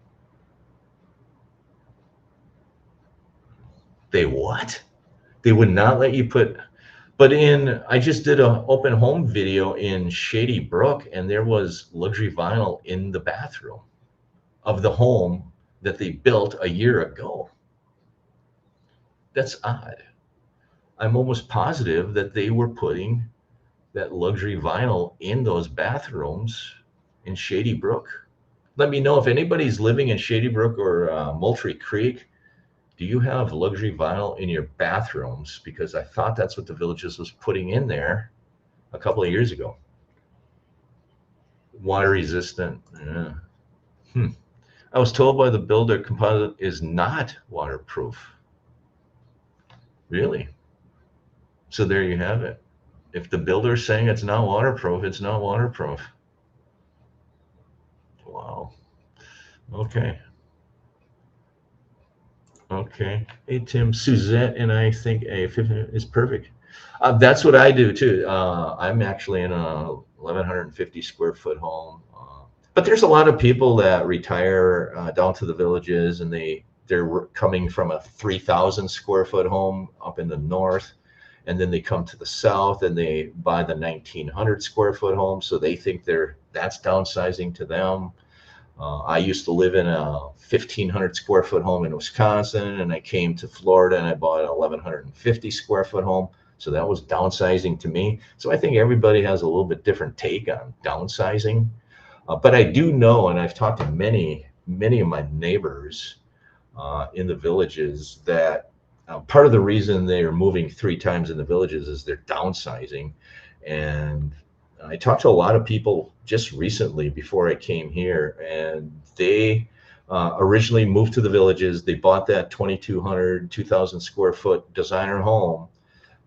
They what? They would not let you put. But I just did an open home video in Shady Brook, and there was luxury vinyl in the bathroom of the home that they built a year ago. That's odd. I'm almost positive that they were putting that luxury vinyl in those bathrooms in Shady Brook. Let me know if anybody's living in Shady Brook or Moultrie Creek. Do you have luxury vinyl in your bathrooms? Because I thought that's what the Villages was putting in there a couple of years ago. Water resistant. Yeah. I was told by the builder composite is not waterproof. Really? So there you have it. If the builder's saying it's not waterproof, it's not waterproof. Wow. Okay. Okay. Hey, Tim, Suzette and I think a 50 is perfect. That's what I do too. I'm actually in a 1,150 square foot home. But there's a lot of people that retire down to the villages, and they're coming from a 3,000 square foot home up in the north, and then they come to the south and they buy the 1,900 square foot home, so they think that's downsizing to them. I used to live in a 1,500 square foot home in Wisconsin, and I came to Florida and I bought an 1,150 square foot home. So that was downsizing to me. So I think everybody has a little bit different take on downsizing. But I do know, and I've talked to many of my neighbors in the villages, that part of the reason they are moving 3 times in the villages is they're downsizing. And I talked to a lot of people just recently before I came here, and they originally moved to the villages. They bought that 2,200, 2,000 square foot designer home,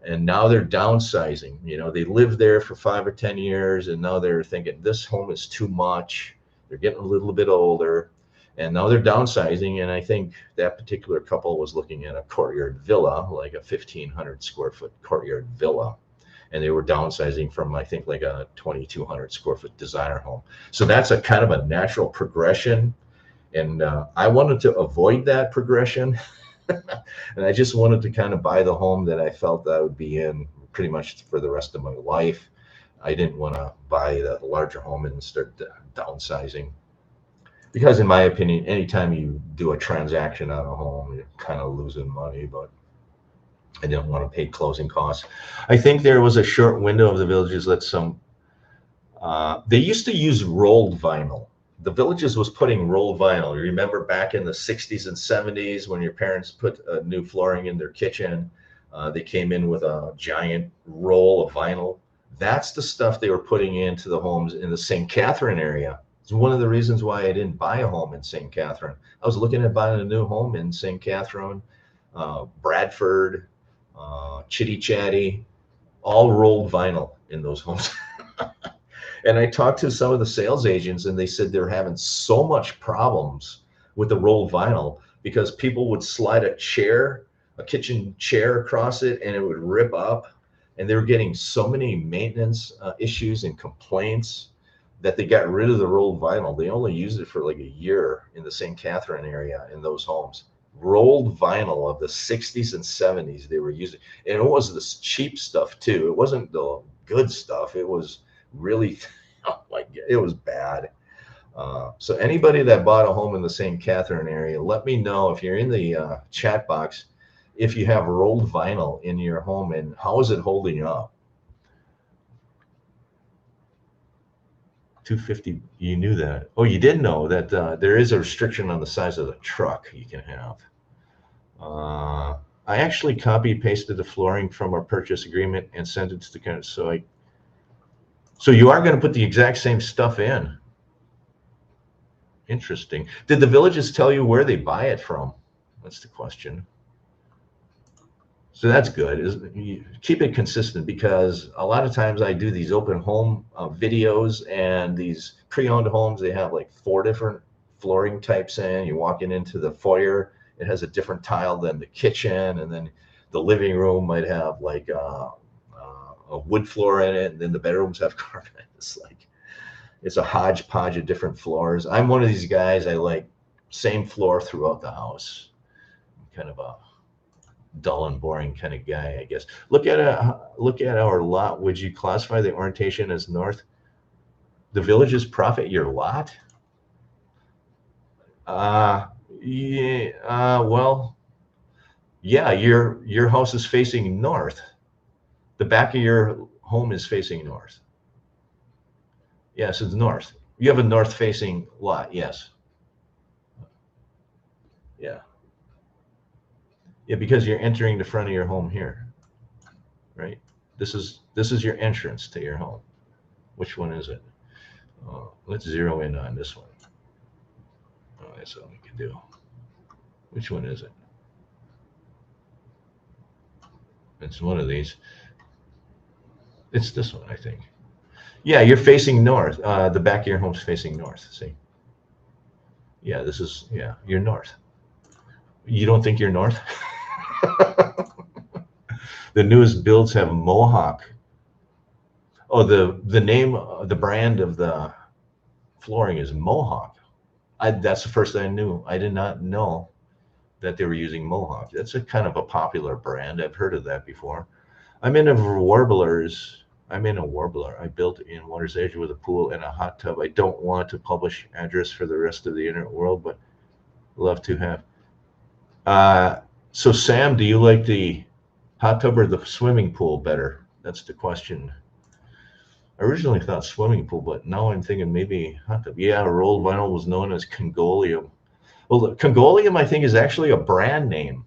and now they're downsizing. You know, they lived there for 5 or 10 years, and now they're thinking this home is too much. They're getting a little bit older, and now they're downsizing. And I think that particular couple was looking at a courtyard villa, like a 1,500 square foot courtyard villa. And they were downsizing from, I think, like a 2,200 square foot designer home. So that's a kind of a natural progression. And I wanted to avoid that progression. And I just wanted to kind of buy the home that I felt that I would be in pretty much for the rest of my life. I didn't want to buy the larger home and start downsizing. Because in my opinion, anytime you do a transaction on a home, you're kind of losing money, but I didn't want to pay closing costs. I think there was a short window of the villages that they used to use rolled vinyl. The villages was putting rolled vinyl. You remember back in the 60s and 70s when your parents put new flooring in their kitchen, they came in with a giant roll of vinyl. That's the stuff they were putting into the homes in the St. Catherine area. It's one of the reasons why I didn't buy a home in St. Catherine. I was looking at buying a new home in St. Catherine, Bradford, Chitty Chatty, all rolled vinyl in those homes. And I talked to some of the sales agents, and they said they're having so much problems with the rolled vinyl because people would slide a kitchen chair across it, and it would rip up. And they were getting so many maintenance issues and complaints that they got rid of the rolled vinyl. They only used it for like a year in the St. Catherine area in those homes. Rolled vinyl of the 60s and 70s they were using. And it was this cheap stuff too. It wasn't the good stuff. It was really like it was bad. So anybody that bought a home in the St. Catherine area, let me know if you're in the chat box if you have rolled vinyl in your home and how is it holding up. 250, you knew that. Oh, you did know that there is a restriction on the size of the truck you can have. I actually copy pasted the flooring from our purchase agreement and sent it to the counter. So you are going to put the exact same stuff in. Interesting. Did the villages tell you where they buy it from? That's the question. So that's good. Keep it consistent, because a lot of times I do these open home videos, and these pre-owned homes, they have like 4 different flooring types in. You walk into the foyer, it has a different tile than the kitchen, and then the living room might have like a wood floor in it, and then the bedrooms have carpet. It's a hodgepodge of different floors. I'm one of these guys, I like same floor throughout the house. I'm kind of a dull and boring kind of guy, I guess. Look at our lot. Would you classify the orientation as north? The villages profit your lot? Well, yeah, your house is facing north. The back of your home is facing north. Yes, it's north. You have a north facing lot, yes. Yeah. Yeah, because you're entering the front of your home here, right? This is your entrance to your home. Which one is it? Let's zero in on this one. Oh, that's all we can do. Which one is it? It's one of these. It's this one, I think. Yeah, you're facing north. The back of your home's facing north. See? Yeah, you're north. You don't think you're north? The newest builds have Mohawk. Oh, the name, the brand of the flooring is Mohawk. That's the first I knew. I did not know that they were using Mohawk. That's a kind of a popular brand. I've heard of that before. I'm into warblers. I'm in a warbler. I built in Water's Edge with a pool and a hot tub. I don't want to publish address for the rest of the internet world, but love to have. So Sam, do you like the hot tub or the swimming pool better? That's the question. I originally thought swimming pool, but now I'm thinking maybe hot tub. Yeah, rolled vinyl was known as Congolium. Well, the Congolium, I think, is actually a brand name.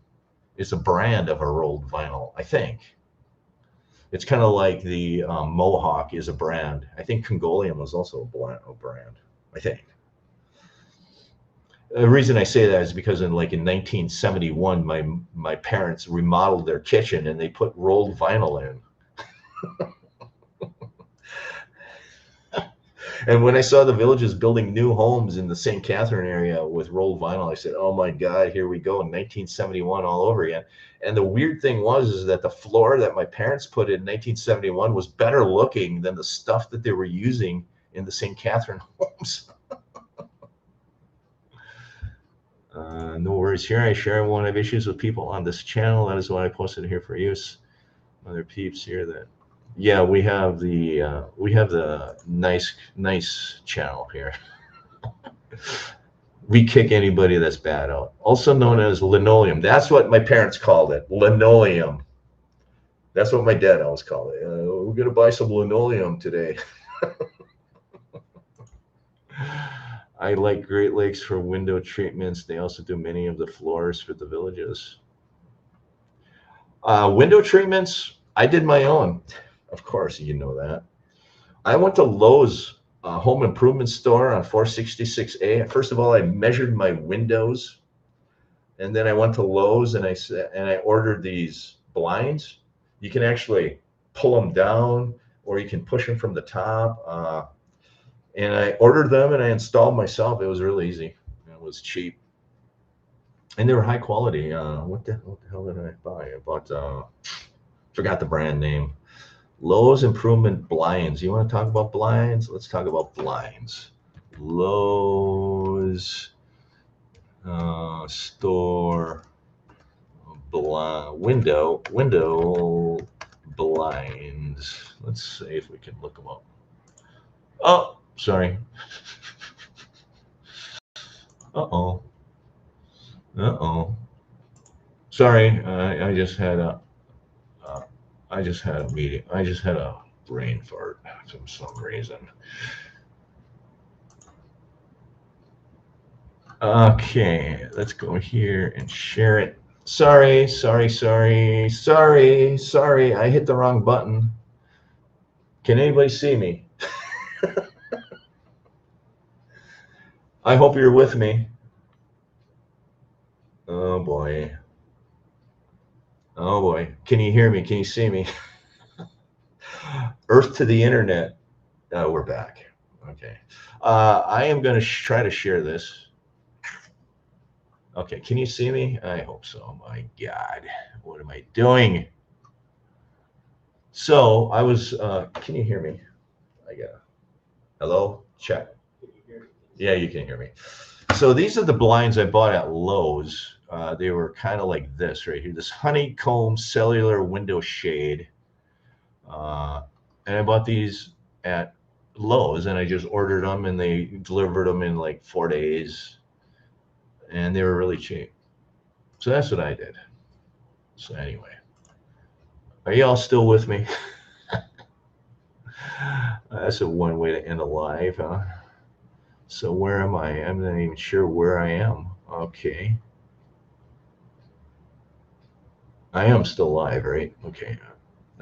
It's a brand of a rolled vinyl, I think. It's kind of like the Mohawk is a brand. I think Congolium was also a brand, I think. The reason I say that is because in 1971, my parents remodeled their kitchen and they put rolled vinyl in. And when I saw the Villages building new homes in the St. Catherine area with rolled vinyl, I said, "Oh my God, here we go in 1971 all over again." And the weird thing is that the floor that my parents put in 1971 was better looking than the stuff that they were using in the St. Catherine homes. No worries here. I share one of issues with people on this channel. That is why I posted here for use. Other peeps here that. Yeah, we have the nice channel here. We kick anybody that's bad out. Also known as linoleum. That's what my parents called it. Linoleum. That's what my dad always called it. We're gonna buy some linoleum today. I like Great Lakes for window treatments. They also do many of the floors for the Villages. Window treatments, I did my own. Of course, you know that. I went to Lowe's home improvement store on 466A. First of all, I measured my windows, and then I went to Lowe's and I ordered these blinds. You can actually pull them down, or you can push them from the top. And I ordered them and I installed myself. It was really easy. It was cheap, and they were high quality. What the hell did I buy? I bought forgot the brand name. Lowe's Improvement Blinds. You want to talk about blinds? Let's talk about blinds. Lowe's store window blinds. Let's see if we can look them up. Oh, sorry. Uh-oh. Sorry, I just had a meeting. I just had a brain fart for some reason. Okay, let's go here and share it. Sorry. I hit the wrong button. Can anybody see me? I hope you're with me. Oh boy. Can you hear me? Can you see me? Earth to the internet. We're back. Okay. I am going to try to share this. Okay. Can you see me? I hope so. My God. What am I doing? So I was, can you hear me? Hello? Check. Yeah, you can hear me. So these are the blinds I bought at Lowe's. They were kind of like this right here, this honeycomb cellular window shade. And I bought these at Lowe's and I just ordered them and they delivered them in like 4 days. And they were really cheap. So that's what I did. So anyway, are y'all still with me? That's a one way to end a live, huh? So where am I? I'm not even sure where I am. Okay. I am still live, right? Okay.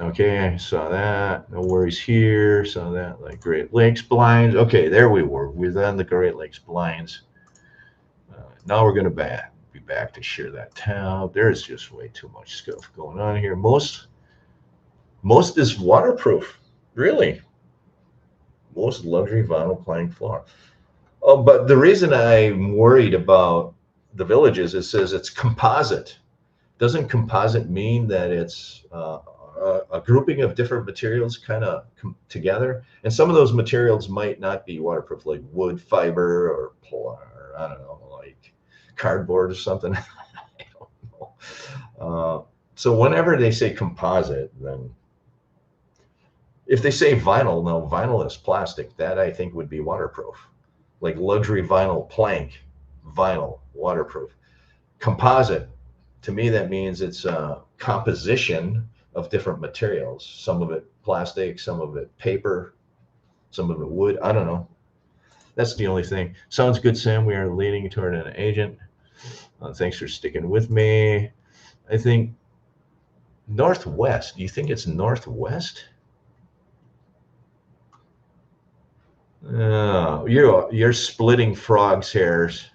I saw that. No worries here. Saw that, like Great Lakes blinds. Okay, there we were. We're on the Great Lakes blinds. Now we're going to be back to share that tab. There's just way too much stuff going on here. Most is waterproof, really. Most luxury vinyl plank floor. Oh, but the reason I'm worried about the Villages, it says it's composite. Doesn't composite mean that it's a grouping of different materials kind of come together, and some of those materials might not be waterproof, like wood fiber or I don't know, like cardboard or something. I don't know. So whenever they say composite, then if they say vinyl, no, vinyl is plastic. That I think would be waterproof, like luxury vinyl plank, vinyl, waterproof. Composite, to me, that means it's a composition of different materials. Some of it plastic, some of it paper, some of it wood. I don't know. That's the only thing. Sounds good, Sam. We are leaning toward an agent. Thanks for sticking with me. I think Northwest. Do you think it's Northwest? You're splitting frogs' hairs.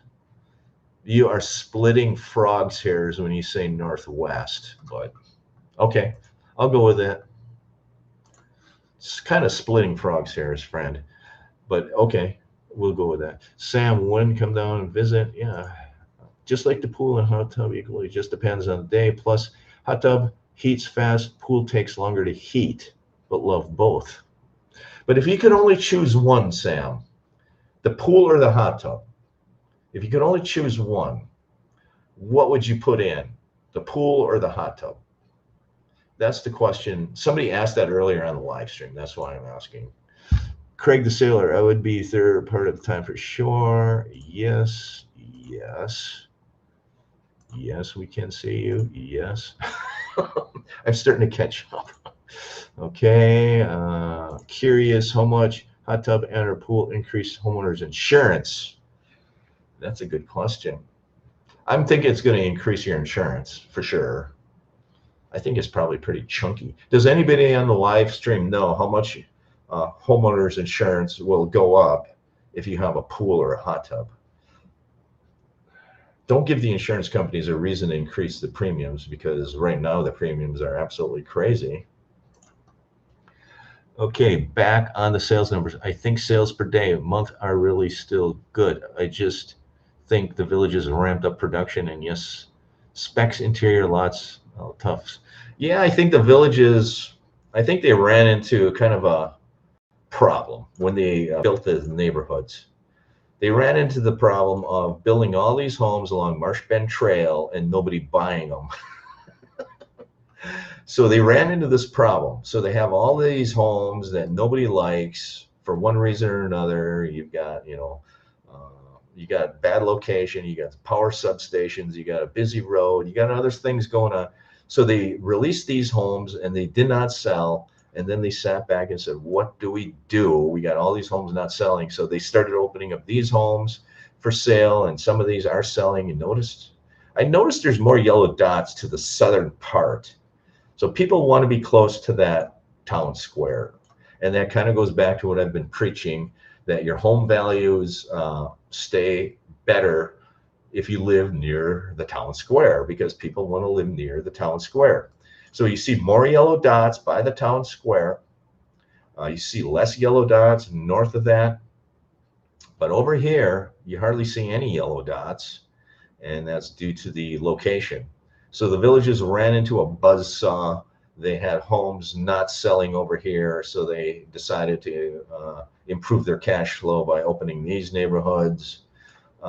You are splitting frogs' hairs when you say Northwest. But okay, I'll go with that. It's kind of splitting frogs' hairs, friend. But okay, we'll go with that. Sam, when come down and visit? Yeah, just like the pool and hot tub equally. Just depends on the day. Plus, hot tub heats fast, pool takes longer to heat, but love both. But if you could only choose one, Sam, the pool or the hot tub, if you could only choose one, what would you put in? The pool or the hot tub? That's the question. Somebody asked that earlier on the live stream. That's why I'm asking. Craig the Sailor, I would be third part of the time for sure. Yes, yes. Yes, we can see you. Yes. I'm starting to catch up. Okay. Curious how much hot tub and or pool increase homeowners insurance? That's a good question. I'm thinking it's going to increase your insurance for sure. I think it's probably pretty chunky. Does anybody on the live stream know how much homeowners insurance will go up if you have a pool or a hot tub? Don't give the insurance companies a reason to increase the premiums, because right now the premiums are absolutely crazy. Okay, back on the sales numbers. I think sales per day a month are really still good. I just think the Villages ramped up production, and yes, specs interior lots tough. Yeah, I think the Villages, I think they ran into kind of a problem when they built the neighborhoods. They ran into the problem of building all these homes along Marsh Bend Trail and nobody buying them. So they ran into this problem. So they have all these homes that nobody likes for one reason or another. You've got, you got bad location, you got power substations, you got a busy road, you got other things going on. So they released these homes and they did not sell. And then they sat back and said, what do? We got all these homes not selling. So they started opening up these homes for sale, and some of these are selling. I noticed there's more yellow dots to the southern part. So people want to be close to that town square. And that kind of goes back to what I've been preaching, that your home values stay better if you live near the town square, because people want to live near the town square. So you see more yellow dots by the town square. You see less yellow dots north of that. But over here, you hardly see any yellow dots, and that's due to the location. So the Villages ran into a buzzsaw. They had homes not selling over here, so they decided to improve their cash flow by opening these neighborhoods.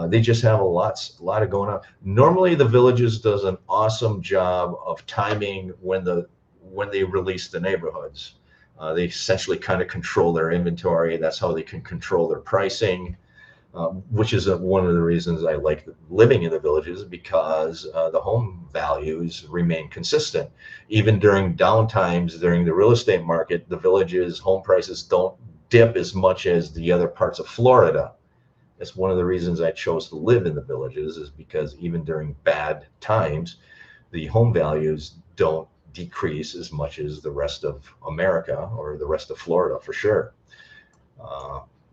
They just have a lot of going on. Normally, the Villages does an awesome job of timing when they release the neighborhoods. They essentially kind of control their inventory. That's how they can control their pricing, which is one of the reasons I like living in the Villages, because the home values remain consistent. Even during downtimes, during the real estate market, the Villages home prices don't dip as much as the other parts of Florida. That's one of the reasons I chose to live in the Villages, is because even during bad times, the home values don't decrease as much as the rest of America or the rest of Florida, for sure.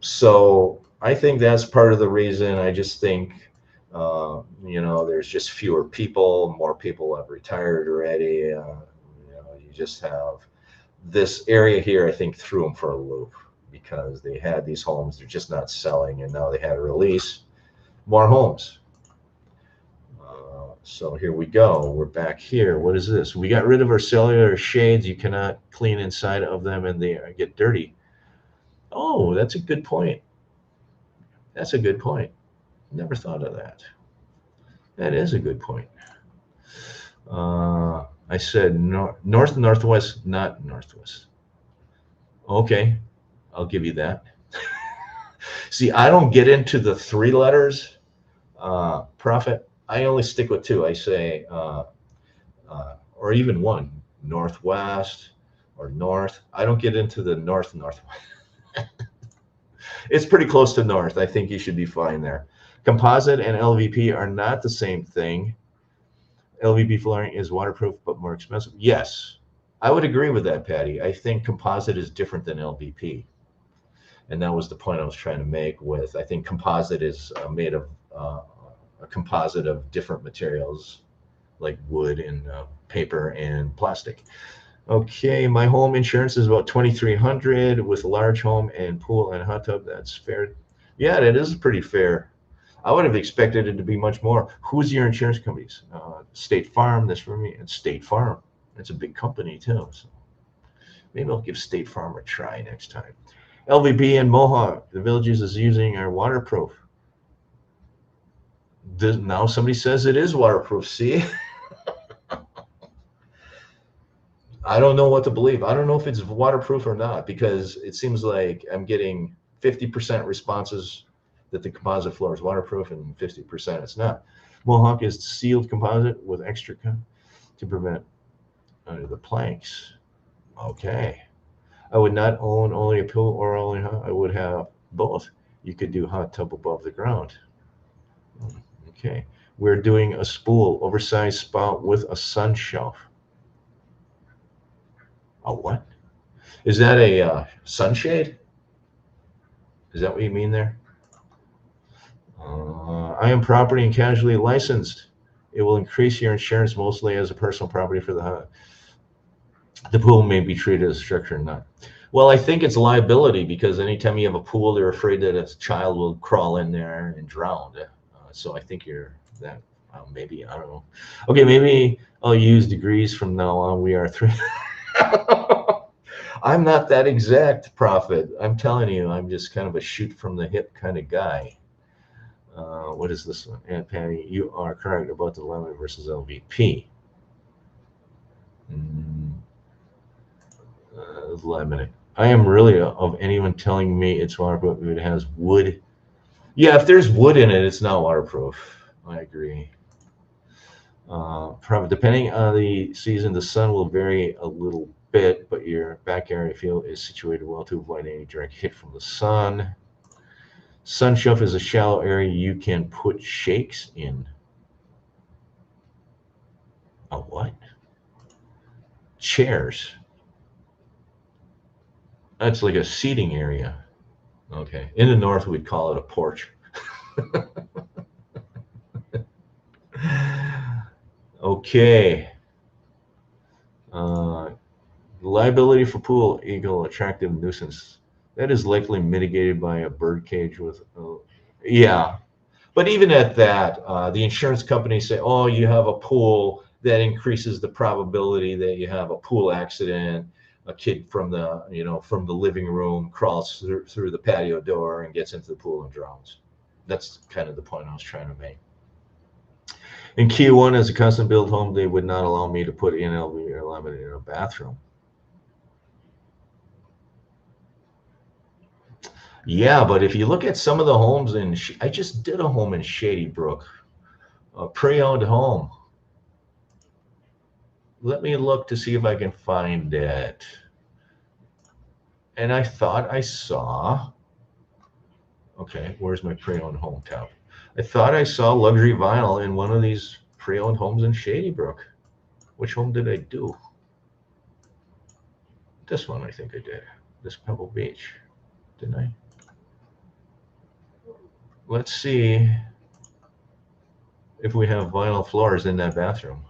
So I think that's part of the reason. I just think, there's just fewer people. More people have retired already. You just have this area here, I think, threw them for a loop, because they had these homes, they're just not selling, and now they had to release more homes. So here we go. We're back here. What is this? We got rid of our cellular shades. You cannot clean inside of them and they get dirty. Oh, that's a good point. That's a good point. Never thought of that. That is a good point. I said north, northwest, not northwest. Okay, I'll give you that. See, I don't get into the three letters, Prophet. I only stick with two. I say, or even one, northwest or north. I don't get into the north, northwest. It's pretty close to north. I think you should be fine there. Composite and LVP are not the same thing. LVP flooring is waterproof but more expensive. Yes, I would agree with that, Patty. I think composite is different than LVP. And that was the point I was trying to make with, I think composite is made of a composite of different materials like wood and paper and plastic. Okay, my home insurance is about 2,300 with a large home and pool and hot tub. That's fair. Yeah, that is pretty fair. I would have expected it to be much more. Who's your insurance companies? State Farm. That's for me. And State Farm. It's a big company too. So maybe I'll give State Farm a try next time. LVP and Mohawk. The Villages is using are waterproof. Now somebody says it is waterproof. See? I don't know what to believe. I don't know if it's waterproof or not because it seems like I'm getting 50% responses that the composite floor is waterproof and 50% it's not. Mohawk is sealed composite with extra to prevent under the planks. Okay. I would not own only a pool or only I would have both. You could do hot tub above the ground. Okay. We're doing a spool, oversized spout with a sun shelf. A what? Is that a sunshade? Is that what you mean there? I am property and casualty licensed. It will increase your insurance mostly as a personal property for the pool may be treated as a structure or not. Well, I think it's liability because anytime you have a pool, they're afraid that a child will crawl in there and drown. So I think you're that. Maybe I don't know. Okay, maybe I'll use degrees from now on. We are three. I'm not that exact, Prophet. I'm telling you, I'm just kind of a shoot from the hip kind of guy. What is this one? And Patty, you are correct about the laminate versus LVP. Laminate. I am really of anyone telling me it's waterproof if it has wood. Yeah, if there's wood in it, it's not waterproof. I agree. Depending on the season, the sun will vary a little bit, but your back area field is situated well to avoid any direct hit from the sun. Sun shelf is a shallow area you can put shakes in. A what? Chairs. That's like a seating area. Okay. In the north, we'd call it a porch. Okay. Liability for pool eagle attractive nuisance. That is likely mitigated by a bird cage with, yeah. But even at that, the insurance companies say, oh, you have a pool that increases the probability that you have a pool accident. A kid from the living room crawls through the patio door and gets into the pool and drowns. That's kind of the point I was trying to make. In Q1, as a custom built home, they would not allow me to put in LV or laminate in a bathroom. Yeah, but if you look at some of the homes I just did a home in Shady Brook, a pre-owned home. Let me look to see if I can find it. And I thought I saw, okay, where's my pre-owned home tab? I thought I saw luxury vinyl in one of these pre-owned homes in Shady Brook. Which home did I do? This one I think I did. This Pebble Beach, didn't I? Let's see if we have vinyl floors in that bathroom.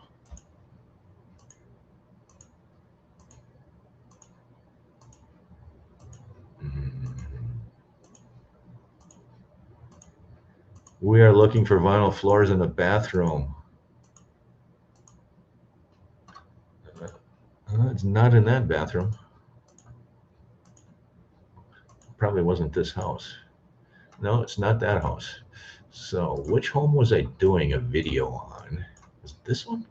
We are looking for vinyl floors in the bathroom. It's not in that bathroom. Probably wasn't this house. No, it's not that house. So which home was I doing a video on? Was it this one?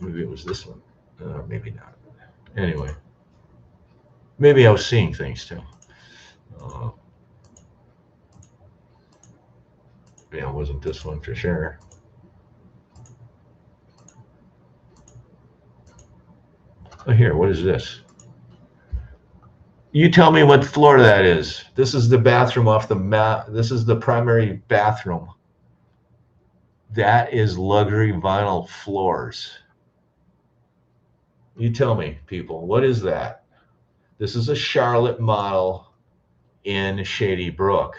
Maybe it was this one. Maybe not. Anyway, maybe I was seeing things too. Uh, yeah, it wasn't this one for sure. Oh, here, what is this? You tell me what floor that is. This is the bathroom off the map. This is the primary bathroom. That is luxury vinyl floors. You tell me, people, what is that? This is a Charlotte model in Shady Brook.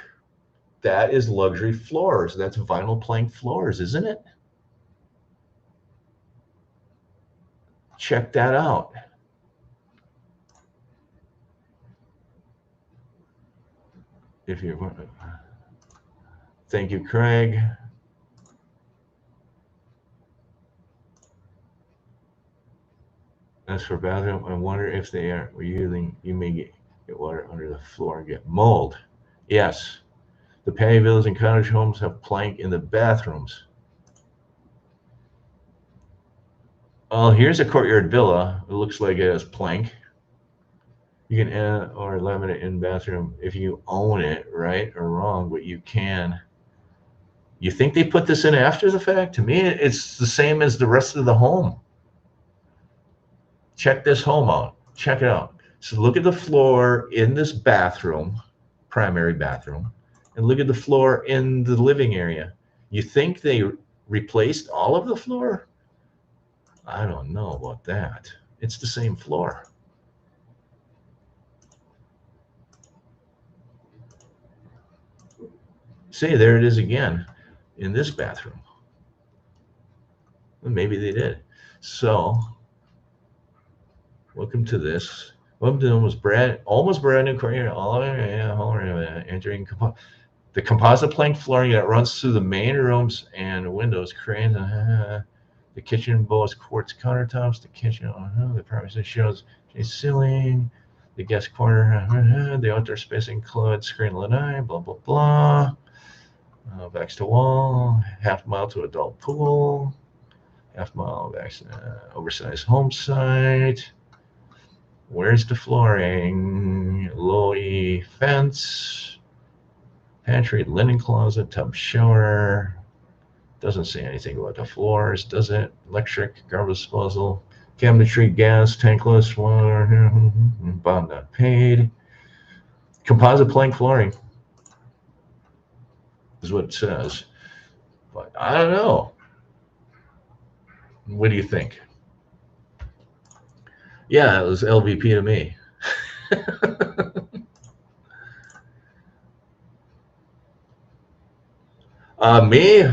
That is luxury floors. That's vinyl plank floors, isn't it? Check that out. If you thank you, Craig. As for bathroom, I wonder if they are using. You may get water under the floor and get mold. Yes, the patio villas and cottage homes have plank in the bathrooms. Well, here's a courtyard villa. It looks like it has plank. You can add or laminate in bathroom if you own it, right or wrong, but you can. You think they put this in after the fact? To me, it's the same as the rest of the home. Check this home out. Check it out. So look at the floor in this bathroom, primary bathroom, and look at the floor in the living area. You think they replaced all of the floor? I don't know about that. It's the same floor. See, there it is again in this bathroom. Well, maybe they did. So, welcome to this. Welcome to almost brand new courtyard. All entering the composite plank flooring that runs through the main rooms and windows. Cranes. The kitchen boasts quartz countertops. The kitchen. The privacy shows a ceiling. The guest corner. The outdoor space includes screen lanai. Blah blah blah. Backs to wall. Half mile to adult pool. Half mile back oversized home site. Where's the flooring? Low E fence. Pantry, linen closet, tub shower. Doesn't say anything about the floors, does it? Electric, garbage disposal, cabinetry, gas, tankless water, bond not paid. Composite plank flooring is what it says. But I don't know. What do you think? Yeah, it was LVP to me. Me,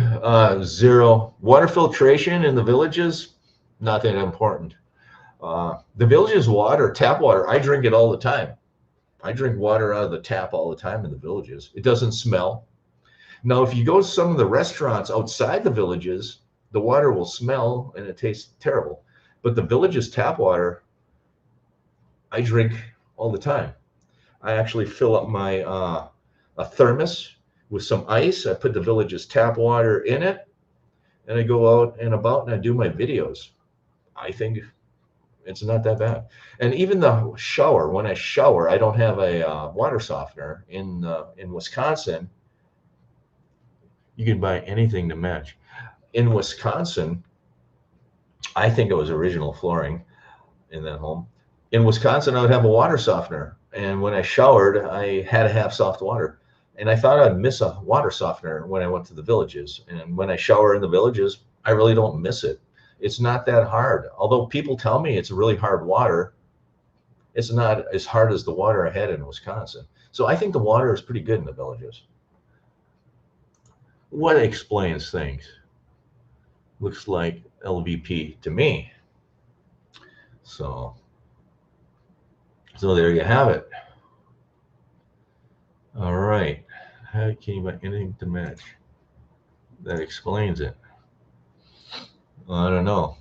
zero. Water filtration in the villages, not that important. The villages water, tap water, I drink it all the time. I drink water out of the tap all the time in the villages. It doesn't smell. Now, if you go to some of the restaurants outside the villages, the water will smell and it tastes terrible. But the villages tap water, I drink all the time. I actually fill up my a thermos with some ice. I put the village's tap water in it, and I go out and about and I do my videos. I think it's not that bad. And even the shower, when I shower, I don't have a water softener. In Wisconsin, you can buy anything to match. In Wisconsin, I think it was original flooring in that home. In Wisconsin, I would have a water softener, and when I showered, I had to have soft water. And I thought I'd miss a water softener when I went to the villages. And when I shower in the villages, I really don't miss it. It's not that hard. Although people tell me it's really hard water, it's not as hard as the water I had in Wisconsin. So I think the water is pretty good in the villages. What explains things? Looks like LVP to me. So there you have it. All right. How can you buy anything to match? That explains it. I don't know.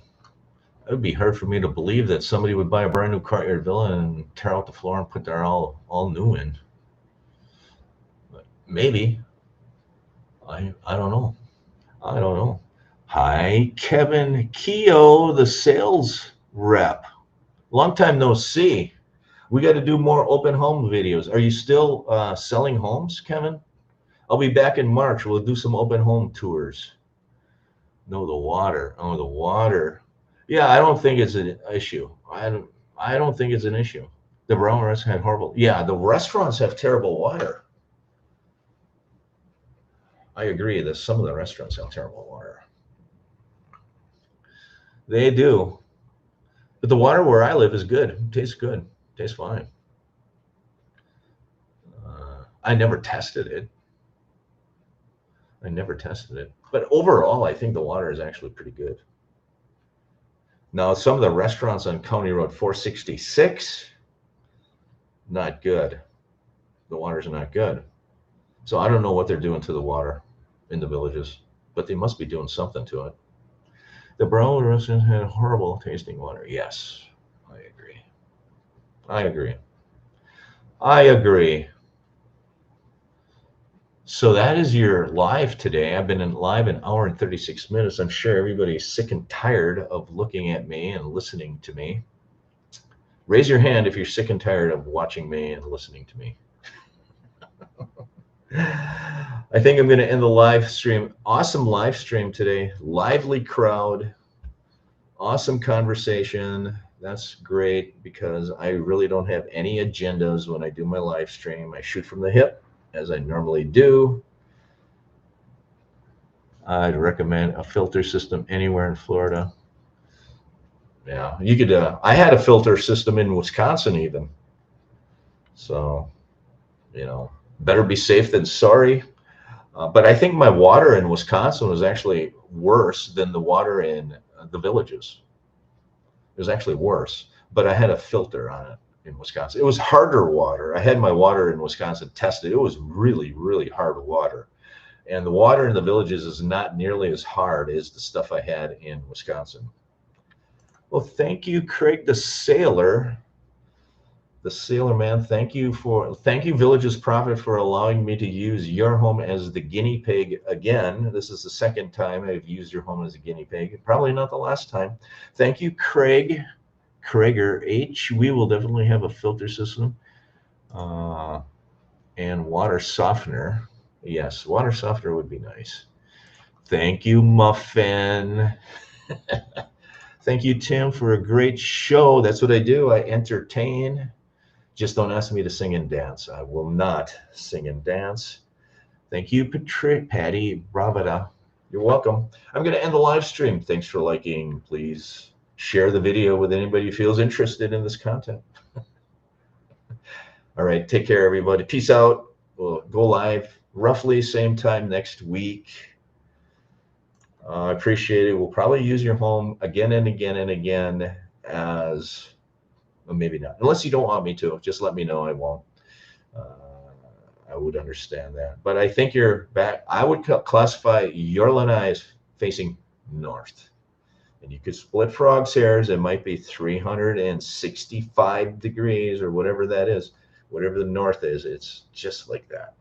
it would be hard for me to believe that somebody would buy a brand new courtyard villa and tear out the floor and put their all new in. But maybe. I don't know. I don't know. Hi, Kevin Keogh, the sales rep. Long time no see. We got to do more open home videos. Are you still selling homes, Kevin? I'll be back in March. We'll do some open home tours. No, the water. Oh, the water. Yeah, I don't think it's an issue. I don't think it's an issue. The Brown restaurant had horrible. Yeah, the restaurants have terrible water. I agree that some of the restaurants have terrible water. They do. But the water where I live is good. It tastes good. It tastes fine. I never tested it. I never tested it. But overall, I think the water is actually pretty good. Now, some of the restaurants on County Road 466, not good. The water's not good. So I don't know what they're doing to the water in the villages, but they must be doing something to it. The Brown restaurant had horrible tasting water. Yes, I agree. I agree. I agree. So that is your live today. I've been in live an hour and 36 minutes. I'm sure everybody's sick and tired of looking at me and listening to me. Raise your hand if you're sick and tired of watching me and listening to me. I think I'm going to end the live stream. Awesome live stream today. Lively crowd. Awesome conversation. That's great because I really don't have any agendas when I do my live stream. I shoot from the hip, as I normally do. I'd recommend a filter system anywhere in Florida. Yeah, you could. I had a filter system in Wisconsin even. So, better be safe than sorry. But I think my water in Wisconsin was actually worse than the water in the villages. It was actually worse, but I had a filter on it in Wisconsin. It was harder water. I had my water in Wisconsin tested. It was really, really hard water. And the water in the villages is not nearly as hard as the stuff I had in Wisconsin. Well, thank you, Craig the Sailor. The Sailor Man, thank you, Villages Prophet, for allowing me to use your home as the guinea pig again. This is the second time I've used your home as a guinea pig. Probably not the last time. Thank you, Craig. Craiger H. We will definitely have a filter system and water softener. Yes, water softener would be nice. Thank you, Muffin. Thank you, Tim, for a great show. That's what I do. I entertain. Just don't ask me to sing and dance. I will not sing and dance. Thank you, Patty Bravada. You're welcome. I'm going to end the live stream. Thanks for liking. Please share the video with anybody who feels interested in this content. All right. Take care, everybody. Peace out. We'll go live roughly same time next week. I appreciate it. We'll probably use your home again and again and again as... Well, maybe not. Unless you don't want me to, just let me know. I won't. I would understand that. But I think you're back. I would classify your lanai as facing north. And you could split frog's hairs. It might be 365 degrees or whatever that is. Whatever the north is, it's just like that.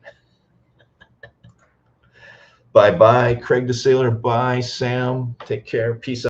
Bye-bye, Craig the Sailor. Bye, Sam. Take care. Peace out.